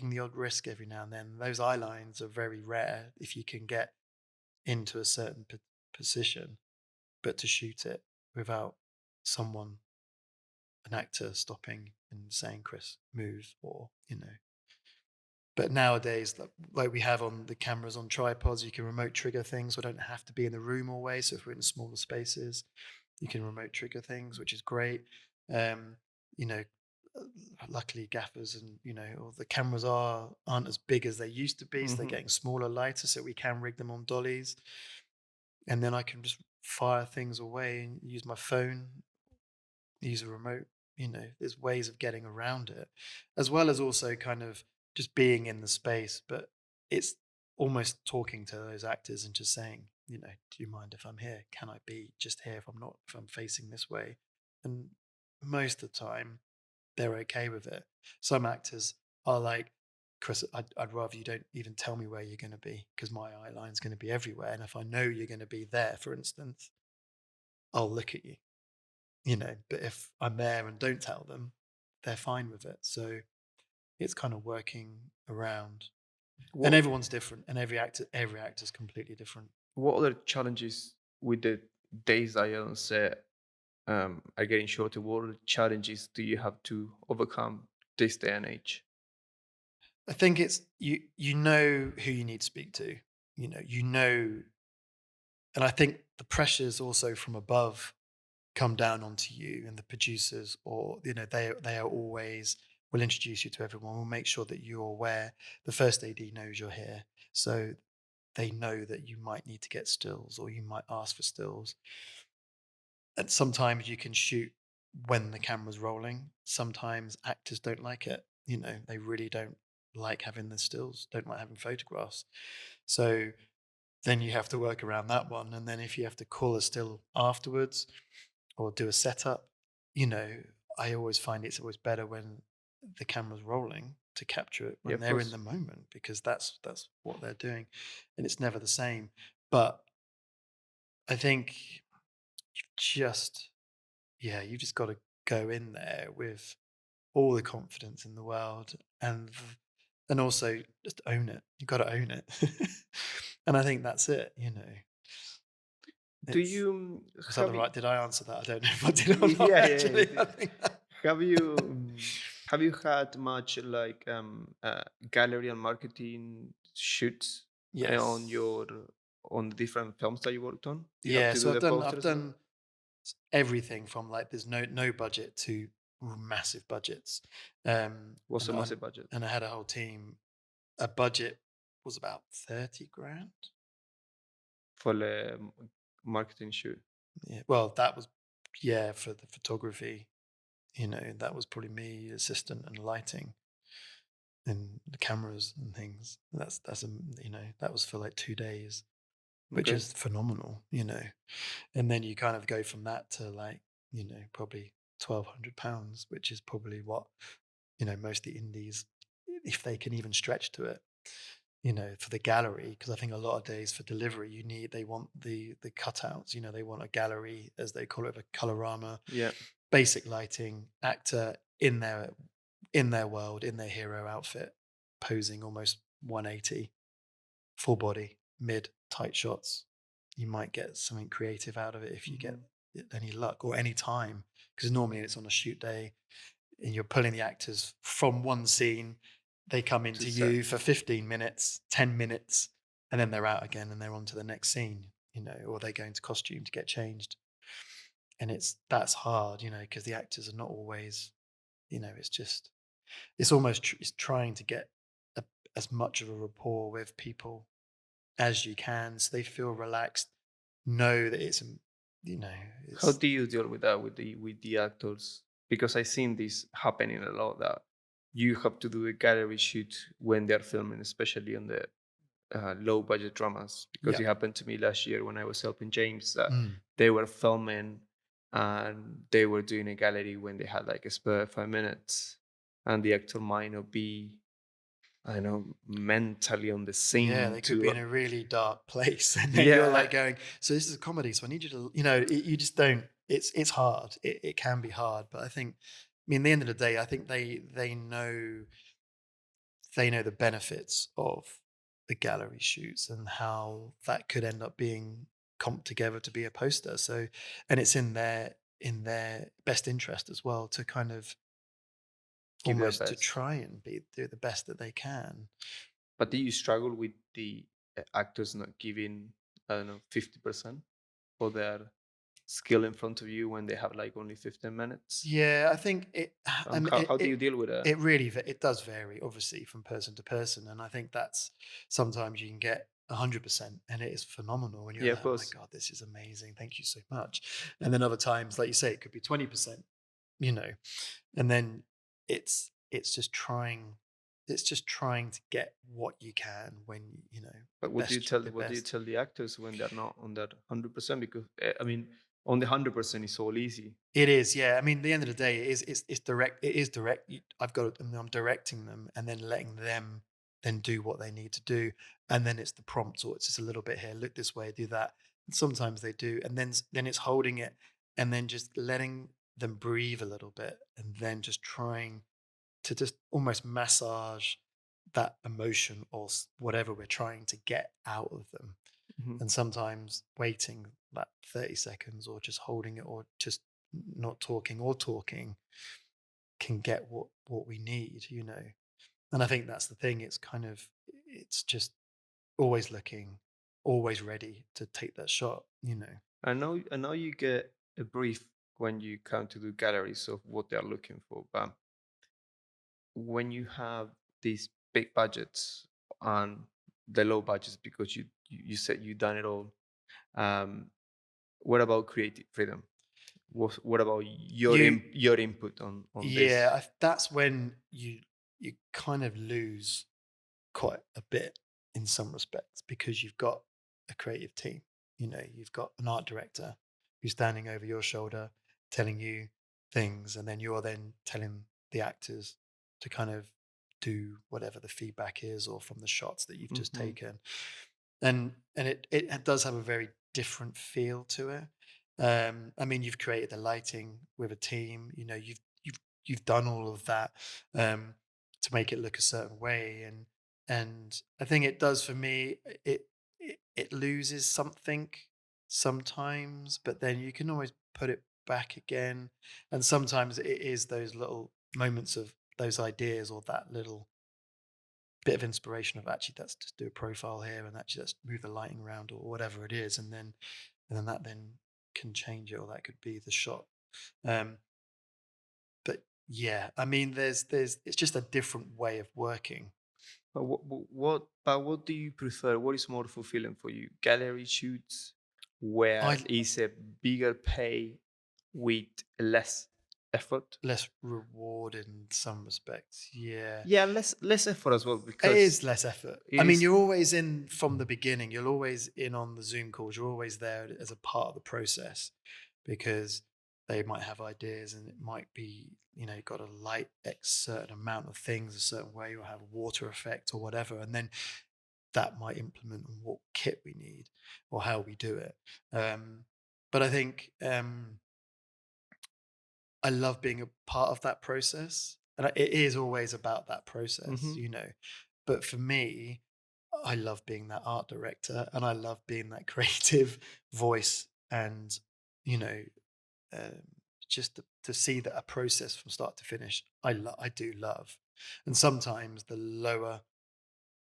the odd risk every now and then. Those eye lines are very rare if you can get into a certain position, but to shoot it without someone, an actor, stopping and saying, "Chris, move," or. But nowadays, like we have on the cameras on tripods, you can remote trigger things. So I don't have to be in the room always. So if we're in smaller spaces, you can remote trigger things, which is great. Um, you know, luckily gaffers and or the cameras aren't as big as they used to be, so they're Hmm. getting smaller, lighter, so we can rig them on dollies, and then I can just fire things away and use my phone, use a remote. There's ways of getting around it, as well as also kind of just being in the space. But it's almost talking to those actors and just saying, do you mind if I'm here? Can I be just here if I'm facing this way? And most of the time, they're okay with it. Some actors are like, Chris, I'd rather you don't even tell me where you're going to be, because my eye line's going to be everywhere. And if I know you're going to be there, for instance, I'll look at you, but if I'm there and don't tell them, they're fine with it. So it's kind of working around, and What everyone's different, and every actor's completely different. what other challenges with the days that you don't set are getting shorter? What other challenges do you have to overcome this day and age? I think it's you know who you need to speak to, you know, and I think the pressures also from above come down onto you and the producers, or they are always will introduce you to everyone. Will make sure that you're aware. The first AD knows you're here, so they know that you might need to get stills or you might ask for stills. And sometimes you can shoot when the camera's rolling. Sometimes actors don't like it. They really don't like having the stills, don't like having photographs. So then you have to work around that one. And then if you have to call a still afterwards or do a setup, you know, I always find it's always better when the camera's rolling to capture it Yeah, when of they're in course. the moment, because that's what they're doing, and it's never the same. But I think you've just you just got to go in there with all the confidence in the world, and also just own it. You've got to own it. And I think that's it. Do It's you Was that the have you, right? Did I answer that? I don't know if I did or not. yeah, yeah, you Actually, I did. think. Have you have you had much like gallery and marketing shoots on Yes. your on the different films that you worked on? Do you have Yeah. to So do I've the done poster I've as well? done everything from, like, there's no budget to massive budgets. What's And a I massive budget and I had a whole team. A budget was about 30 grand. for the marketing shoot? Yeah. Well, that was, for the photography. That was probably me, assistant, and lighting, and the cameras and things. That was for like 2 days, which Okay. is phenomenal. And then you kind of go from that to, like, probably £1,200, which is probably what, most of the indies, if they can even stretch to it, for the gallery. Because I think a lot of days for delivery, they want the cutouts, they want a gallery, as they call it, a colorama, Yeah. basic lighting, actor in their world, in their hero outfit, posing almost 180, full body, mid, tight shots. You might get something creative out of it if you get Mhm. any luck or any time, because normally it's on a shoot day and you're pulling the actors from one scene. They come To into set. you for 15 minutes, 10 minutes, and then they're out again and they're on to the next scene, or they go into costume to get changed. And that's hard, because the actors are not always, it's just, it's almost it's trying to get a, as much of a rapport with people as you can, so they feel relaxed, know that you know How it's do you deal with that with the actors? Because I've seen this happening a lot that you have to do a gallery shoot when they're filming, especially on the low budget dramas. Because yeah. it happened to me last year when I was helping James that Mm. they were filming and they were doing a gallery when they had like a spare 5 minutes, and the actor might not be, I don't know, mentally on the Yeah, scene they could to be in a really dark place, and then you're yeah, like going, so this is a comedy, so I need you to, you just don't. It's hard. It can be hard, but I think, at the end of the day, I think they know the benefits of the gallery shoots and how that could end up being comped together to be a poster. So, and it's in their best interest as well to kind of give their almost to best. try and do the best that they can. But do you struggle with the actors not giving, I don't know, 50% for their skill in front of you when they have like only 15 minutes? Yeah, I think And how do you deal with that? it really it does vary, obviously, from person to person, and I think that's sometimes you can get 100% and it is phenomenal, and you're Yeah, of like, oh my course. god, this is amazing, thank you so much. And then other times, like you say, it could be 20%, you know, and then it's just trying. It's just trying to get what you can when the But what do you best tell the what do you best. tell the actors when they're not on that 100%? Because I mean, on the 100% it's all easy. It is, yeah. At the end of the day, it's direct. It is direct. I've got. I'm directing them and then letting them then do what they need to do. And then it's the prompts, or it's just a little bit here, look this way, do that. And sometimes they do. And then it's holding it and then just letting them breathe a little bit, and then just trying to just almost massage that emotion or whatever we're trying to get out of them. Mhm. And sometimes waiting that 30 seconds or just holding it or just not talking or talking can get what we need, you know. And I think that's the thing. It's kind of, it's just always looking, always ready to take that shot, you know. I know you get a brief when you come to the galleries of what they're looking for, but when you have these big budgets and the low budgets, because you said you done it all, um, what about creative freedom? What about You your input on Yeah, this? that's when you kind of lose quite a bit in some respects, because you've got a creative team. You know, you've got an art director who's standing over your shoulder telling you things, and then you're then telling the actors to kind of do whatever the feedback is, or from the shots that you've just Hmm. taken. And it does have a very different feel to it. I mean, you've created the lighting with a team. You know, you've done all of that um, to make it look a certain way, and I think it does for me. It loses something sometimes, but then you can always put it back again. And sometimes it is those little moments of those ideas, or that little bit of inspiration of, actually, let's just do a profile here, and actually let's move the lighting around, or whatever it is, and then that then can change it, or that could be the shot. um but yeah, I mean, there's it's just a different way of working. But what do you prefer? What is more fulfilling for you? Gallery shoots, where I is a bigger pay with less effort? Less reward in some respects, yeah. Yeah, less effort as well, It because is less effort. it I mean, is. you're always in from the beginning. You're always in on the Zoom calls. You're always there as a part of the process, because they might have ideas, and it might be, you've got to light X certain amount of things a certain way, or have a water effect or whatever. And then that might implement on what kit we need or how we do it. But I think I love being a part of that process. And it is always about that process, Mhm. But for me, I love being that art director, and I love being that creative voice, and, you know, um, just to see that a process from start to finish, I do love. And sometimes the lower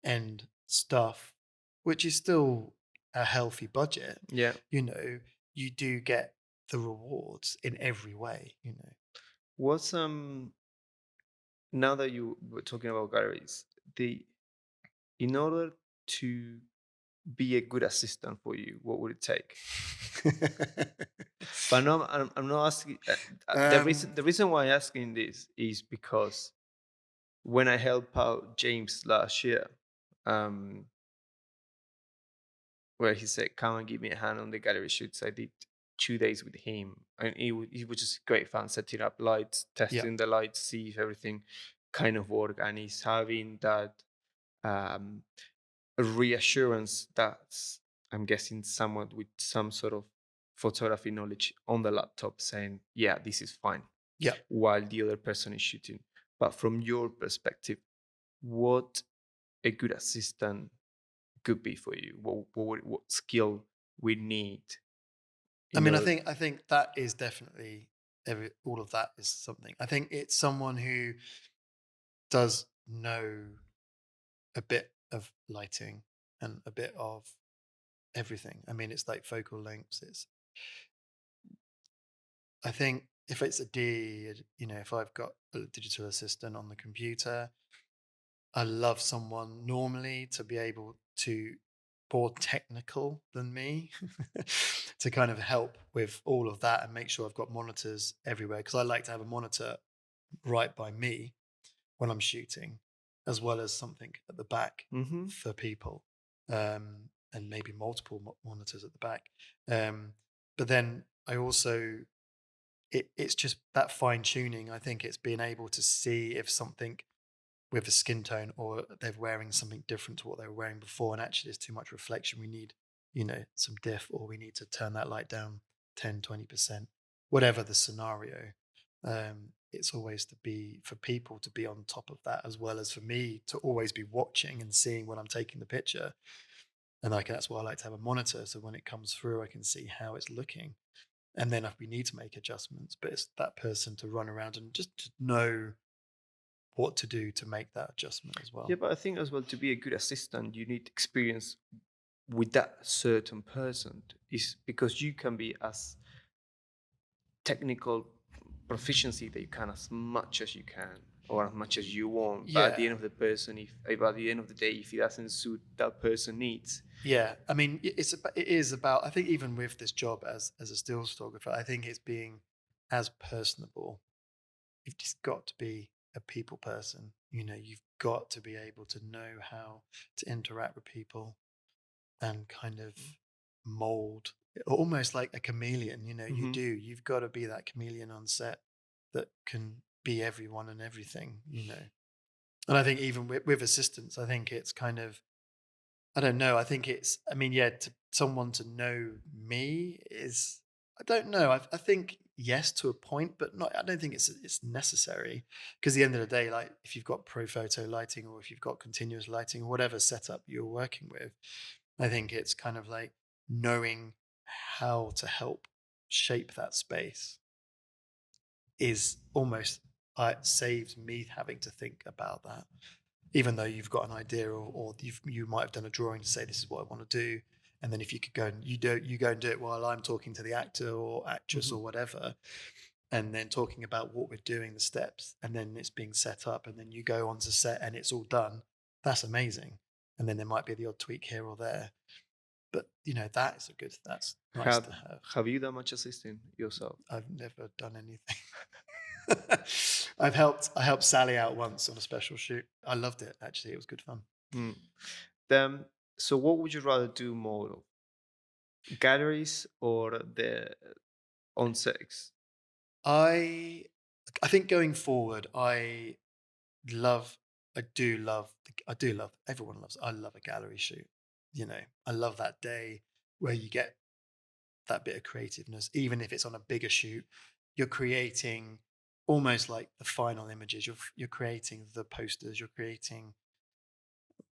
end stuff, which is still a healthy budget, Yeah. you know, you do get the rewards in every way. What's now that you were talking about galleries, the in order to be a good assistant for you, what would it take? But no, I'm not asking. The um, reason why I'm asking this is because when I helped out James last year, um, where he said, "Come and give me a hand on the gallery shoots," I did 2 days with him, and it was just great fun setting up lights, yeah, testing the lights, see if everything kind of work, and he's having that um, reassurance that I'm guessing someone with some sort of photography knowledge on the laptop saying, "Yeah, this is fine," yeah. while the other person is shooting. But from your perspective, what a good assistant could be for you? What skill we need I in mean, I order? think I think that is definitely all of that is something. I think it's someone who does know a bit of lighting and a bit of everything. I mean, it's like focal lengths. I think if it's a D, if I've got a digital assistant on the computer, I love someone normally to be able to more technical than me to kind of help with all of that and make sure I've got monitors everywhere, because I like to have a monitor right by me when I'm shooting, as well as something at the back Hmm. for people, and maybe multiple monitors at the back. Um, but then I also, it's just that fine tuning. I think it's being able to see if something with a skin tone, or they're wearing something different to what they were wearing before, and actually there's too much reflection. We need, some diff, or we need to turn that light down 10, 20%, whatever the scenario. It's always to be for people to be on top of that, as well as for me to always be watching and seeing when I'm taking the picture. And that's why I like to have a monitor. So when it comes through, I can see how it's looking. And then if we need to make adjustments, but it's that person to run around and just to know what to do to make that adjustment as well. Yeah, but I think as well, to be a good assistant, you need experience with that certain person. Is because you can be as technical proficiency that you can, as much as you can, or as much as you want. But at the Yeah. end of the person, if at the end of the day, if it doesn't suit that person needs. Yeah. I mean, it is about, I think even with this job as a still photographer, I think it's being as personable. You've just got to be a people person. You've got to be able to know how to interact with people and kind of mold, almost like a chameleon. Mhm. You've got to be that chameleon on set that can be. And everything. And I think even with assistants, I think it's kind of, I don't know. I think I mean, yeah, to someone to know me is, I don't know. I think yes to a point, but not. I don't think it's necessary, because at the end of the day, like if you've got pro photo lighting, or if you've got continuous lighting, or whatever setup you're working with, I think it's kind of like knowing how to help shape that space is almost, it saves me having to think about that, even though you've got an idea, or you might have done a drawing to say this is what I want to do, and then if you could go and you go and do it while I'm talking to the actor or actress Mhm. or whatever, and then talking about what we're doing, the steps, and then it's being set up, and then you go onto set and it's all done. That's amazing. And then there might be the odd tweak here or there, but that's nice Have to have. Have you done much assisting yourself? I've never done anything. I helped Sally out once on a special shoot. I loved it, actually. It was good fun. Mm. Then, so what would you rather do more of? Galleries or the on sets? I I think going forward, love I do love, everyone loves, I love a gallery shoot. I love that day where you get that bit of creativeness, even if it's on a bigger shoot. You're creating almost like the final images. You're creating the posters. You're creating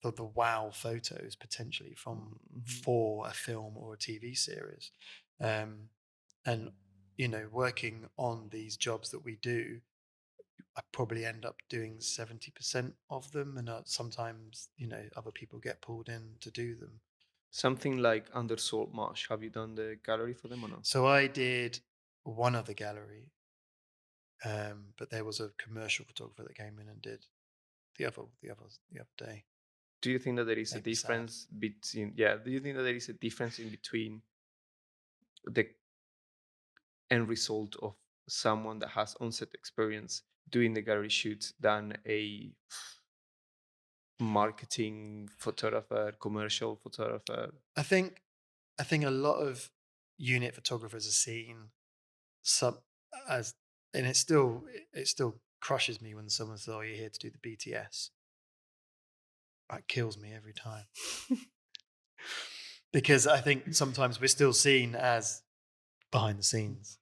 the wow photos potentially from Mhm. for a film or a TV series. Um, and working on these jobs that we do, I probably end up doing 70% of them, and sometimes other people get pulled in to do them. Something like Under Salt Marsh. Have you done the gallery for them or no? So I did one other gallery, but there was a commercial photographer that came in and did the other day. Do you think that there is a Made me sad. difference between, yeah, do you think that there is a difference in between the end result of someone that has on-set experience doing the gallery shoots than a marketing photographer, commercial photographer? I think a lot of unit photographers are seen some as, and it still crushes me when someone says, "Oh, you're here to do the BTS." That kills me every time, because I think sometimes we're still seen as behind the scenes.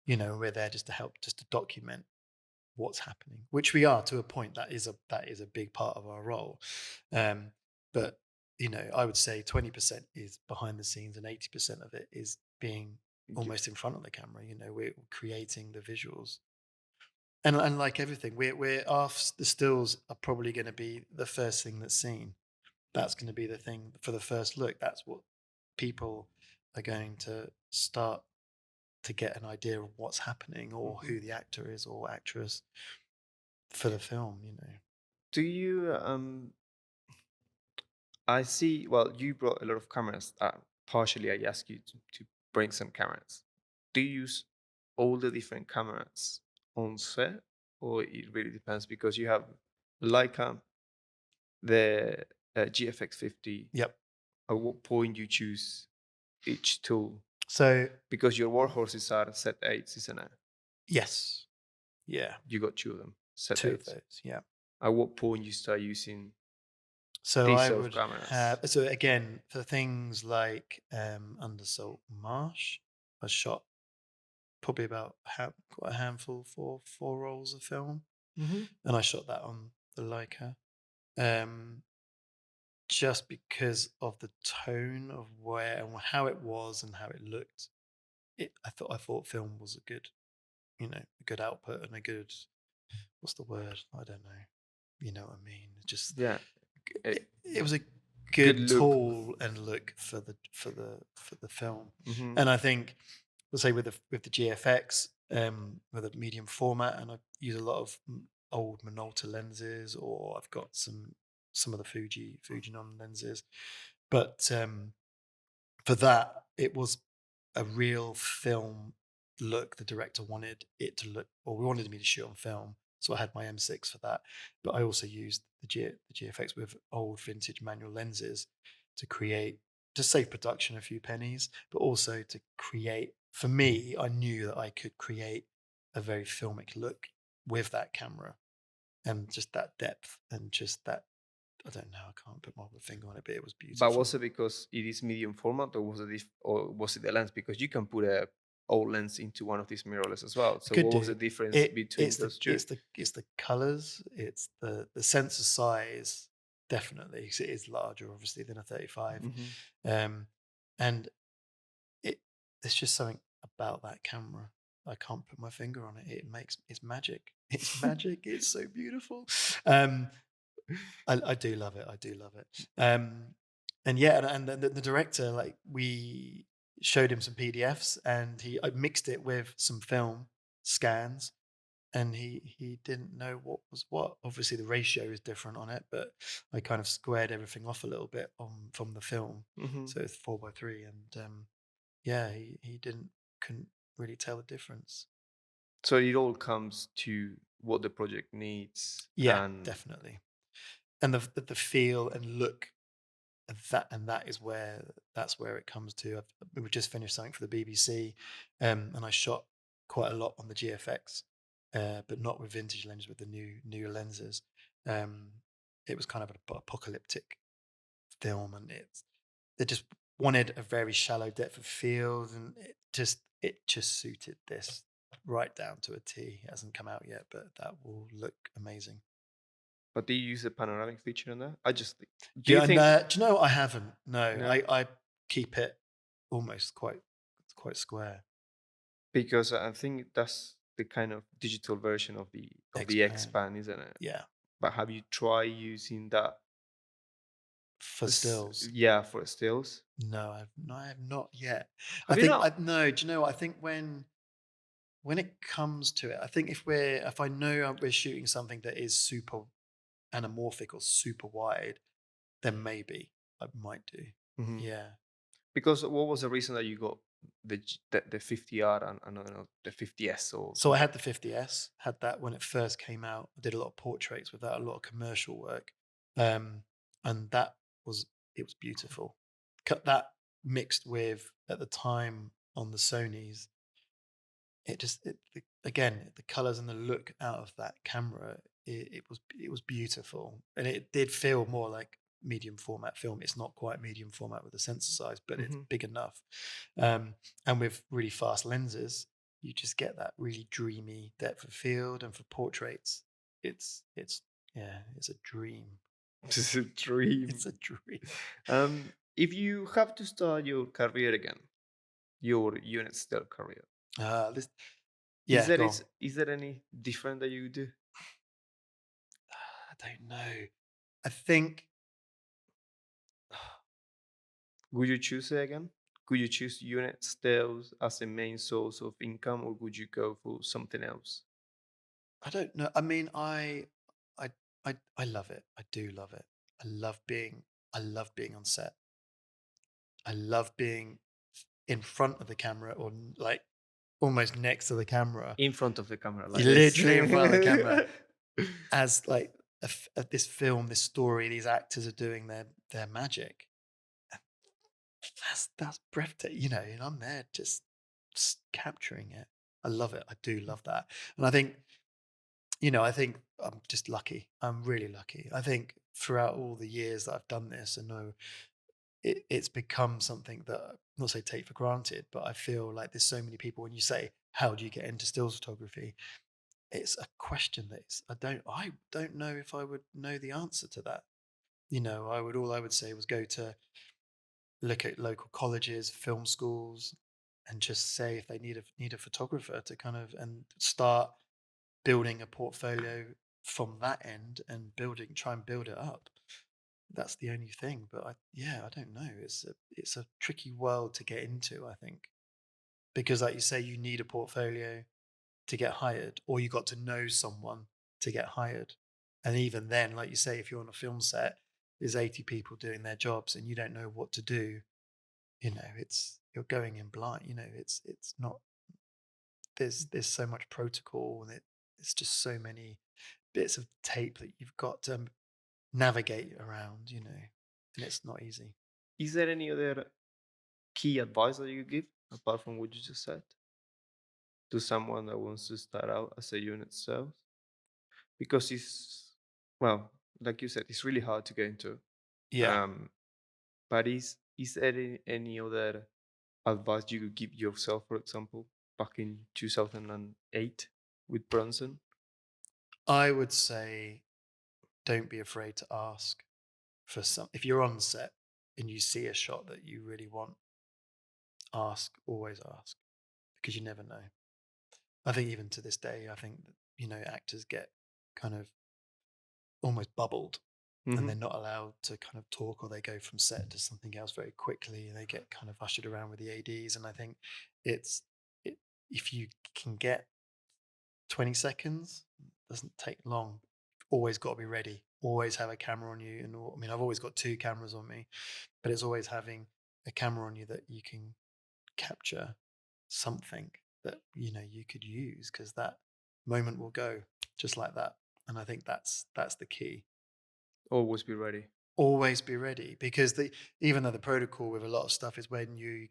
We're there just to help, just to document what's happening, which we are to a point. That is a big part of our role. Um, but I would say 20% is behind the scenes, and 80% of it is being Ye- almost in front of the camera. We're creating the visuals, and like everything, the stills are probably going to be the first thing that's seen. That's going to be the thing for the first look. That's what people are going to start to get an idea of what's happening, or Mhm. who the actor is or actress for the film. Do you I see, well, you brought a lot of cameras. Partially, I asked you to bring some cameras. Do you use all the different cameras on set, or it really depends? Because you have Leica, the GFX 50. Yep. At what point you choose each tool? So Because your warhorses are set eights, isn't it? yes, yeah, You got two of them, set two of eights. those. Yeah. At what point you start using So these I sort of would have, cameras? so again, for things like Under Salt Marsh, I shot probably about quite a handful for 4 rolls of film, Hmm. and I shot that on the Leica. Um, just because of the tone of where and how it was and how it looked. I thought film was a good, a good output and a good, what's the word? I don't know. You know what I mean? Just Yeah, a it was a good good look. tool and look for the film. Hmm. And I think, let's say with the GFX, with a medium format, and I use a lot of old Minolta lenses, or I've got some of the Fujinon lenses. But for that, it was a real film look. The director wanted it to look, or we wanted me to shoot on film. So I had my M6 for that. But I also used the GFX with old vintage manual lenses to create, to save production a few pennies, but also to create, for me, I knew that I could create a very filmic look with that camera, and just that depth and just that, I don't know, I can't put my finger on it, but it was But was beautiful. it because it is medium format, or was it the lens? Because you can put a old lens into one of these mirrorless as well. I So could what was do the difference it. between It's the those two? it's the it's the colors. It's the sensor size. Definitely, 'cause it is larger, obviously, than a 35. Hmm. Um, and it there's just something about that camera. I can't put my finger on it. It's magic. It's magic. It's so beautiful. Um, I do love it. I do love it. And yeah, and the director, like, we showed him some PDFs, and I mixed it with some film scans, and he didn't know what was what. Obviously, the ratio is different on it, but I kind of squared everything off a little bit from the film, Hmm. so it's 4:3, and yeah, he couldn't really tell the difference. So it all comes to what the project needs, Yeah, and definitely, and the feel and look and that's where it comes to. We just finished something for the BBC, and I shot quite a lot on the GFX, but not with vintage lenses, with the new lenses. Um, it was kind of an apocalyptic film, and they just wanted a very shallow depth of field, and it just suited this right down to a T. It hasn't come out yet, but that will look amazing. but do you use a panoramic feature on that? I just do you Yeah, and think do you know what? I haven't? No, no? I keep it almost quite square. Because I think that's the kind of digital version of the Expand, X-Pan, isn't it? yeah, But have you tried using that? for stills. Yeah, for stills. No, I have not yet. I Have you think not? I no. Do you know what? I think when it comes to it, I think if I know we're shooting something that is super anamorphic or super wide, then maybe I might do. Mhm. Yeah. Because what was the reason that you got the 50R and I don't know, the 50S or So I something? had the 50S, had that when it first came out. I did a lot of portraits with that, a lot of commercial work, um, and it was beautiful. Cut that mixed with, at the time, on the Sony's, again, the colors and the look out of that camera, it was beautiful, and it did feel more like medium format film. It's not quite medium format with the sensor size, but it's Mhm. big enough. And with really fast lenses, you just get that really dreamy depth of field. And for portraits, it's yeah, it's a dream. This is a dream. It's a dream. If you have to start your career again, your unit still career, This, is yeah, there go on. is there any different that you do? I don't know. I think Would you choose it again? Could you choose unit sales as a main source of income, or would you go for something else? I don't know. I mean, I, I love it. I do love it. I love being, I love being on set. I love being in front of the camera, or like almost next to the camera. In front of the camera, like You're this. literally in front of the camera, as like this film, this story. These actors are doing their magic. That's breathtaking, and I'm there just capturing it. I love it. I do love that, and I think I think I'm just lucky. I'm really lucky. I think throughout all the years that I've done this, and know it's become something that not say take for granted, but I feel like there's so many people. When you say, "How do you get into stills photography?" It's a question that I don't know if I would know the answer to that. All I would say was go to look at local colleges, film schools, and just say if they need a photographer to kind of and start building a portfolio from that end and try and build it up. That's the only thing. But I don't know. It's a tricky world to get into, I think, because like you say, you need a portfolio to get hired, or you got to know someone to get hired. And even then, like you say, if you're on a film set, there's 80 people doing their jobs and you don't know what to do, you're going in blind, it's not there's so much protocol and it's just so many bits of tape that you've got to navigate around, and it's not easy. Is there any other key advice that you could give apart from what you just said to someone that wants to start out as a unit sales? Because it's, well, like you said, it's really hard to get into. Yeah. Um, but is there any other advice you could give yourself, for example, back in 2008 with Bronson? I would say don't be afraid to ask for some. If you're on set and you see a shot that you really want, always ask, because you never know. I think even to this day, I think that, actors get kind of almost bubbled and Hmm. they're not allowed to kind of talk, or they go from set to something else very quickly and they get kind of ushered around with the ADs. And I think it's, it, if you can get 20 seconds, doesn't take long. Always got to be ready. Always have a camera on you. And I mean, I've always got two cameras on me, but it's always having a camera on you that you can capture something that you could use, because that moment will go just like that. And I think that's the key. Always be ready. Always be ready, because even though the protocol with a lot of stuff is when you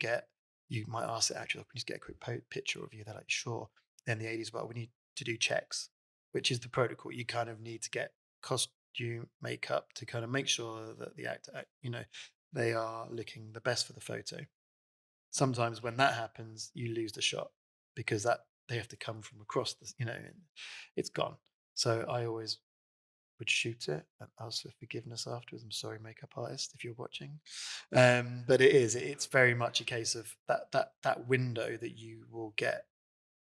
might ask the actor, can you just get a quick picture of you? They're like, sure. Then the 80s, well, we need to do checks, which is the protocol. You kind of need to get costume, makeup to kind of make sure that the actor, they are looking the best for the photo. Sometimes when that happens, you lose the shot, because that they have to come from across and it's gone. So I always would shoot it and ask for forgiveness afterwards. I'm sorry, makeup artist, if you're watching. But it's very much a case of that window that you will get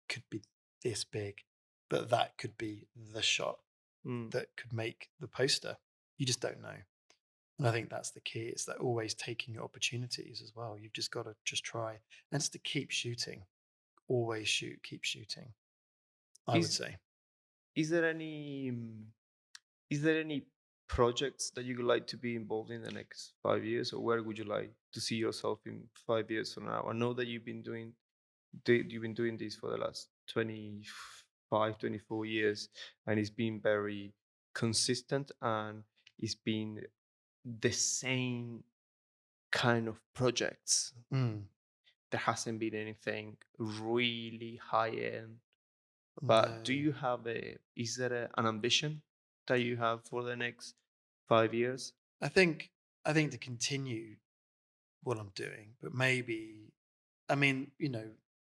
could be this big, but that could be the shot Mm. that could make the poster. You just don't know. And I think that's the key. It's that always taking your opportunities as well. You've just got to just try and just to keep shooting. Always shoot, keep shooting, I would Is say. is there any is there any projects that you would like to be involved in the next 5 years, or where would you like to see yourself in 5 years from now? I know that you've been doing this for the last 25, 24 years, and it's been very consistent, and it's been the same kind of projects. Mm, There hasn't been anything really high end. But do no. you have is there an ambition that you have for the next 5 years? I think to continue what I'm doing, but maybe, I mean,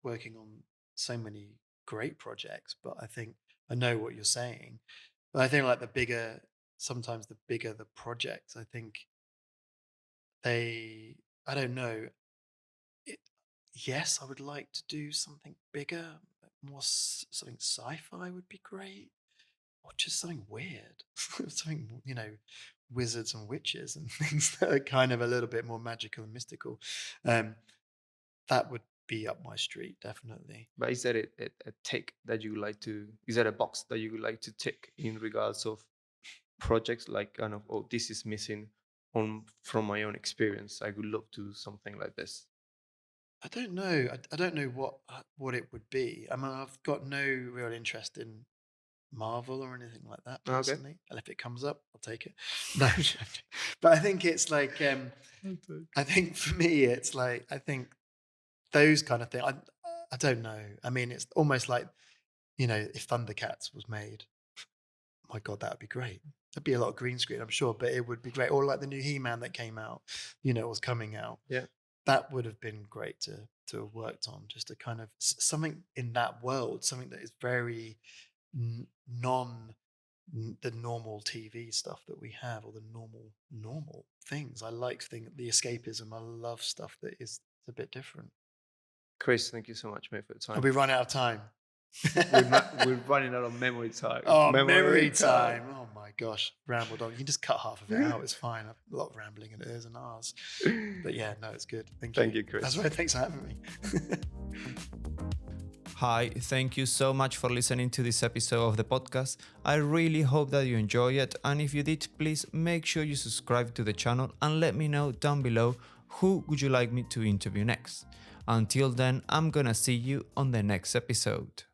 working on so many great projects, but I think I know what you're saying. But I think like sometimes the bigger the projects, I think they, I don't know. It, yes, I would like to do something bigger, more something sci-fi would be great, or just something weird, something, wizards and witches and things that are kind of a little bit more magical and mystical. Um, that would be up my street, definitely. But is there a tick that you like to, is there a box that you would like to tick in regards of projects, like kind of, oh, this is missing on from my own experience. I would love to do something like this. I don't know. I don't know what it would be. I mean, I've got no real interest in Marvel or anything like that Okay. personally. And if it comes up, I'll take it. No, I'm joking. But I think it's like Okay. I think for me, it's like I think those kind of things. I don't know. I mean, it's almost like if Thundercats was made. my God, that would be great. There'd be a lot of green screen, I'm sure, but it would be great. Or like the new He-Man that came out, was coming out. Yeah. That would have been great to have worked on, just to kind of something in that world, something that is very non the normal TV stuff that we have, or the normal things. I like the escapism. I love stuff that is a bit different. Chris, thank you so much, mate, for the And time. we run out of time. We're running out of memory time. Oh, memory time. Oh my gosh, rambled on. You can just cut half of it out. It's fine. A lot of rambling in it is and ours. But yeah, no, it's good. Thank you. Thank you, Chris. That's right. Thanks for having me. Hi, thank you so much for listening to this episode of the podcast. I really hope that you enjoy it, and if you did, please make sure you subscribe to the channel and let me know down below who would you like me to interview next. Until then, I'm gonna see you on the next episode.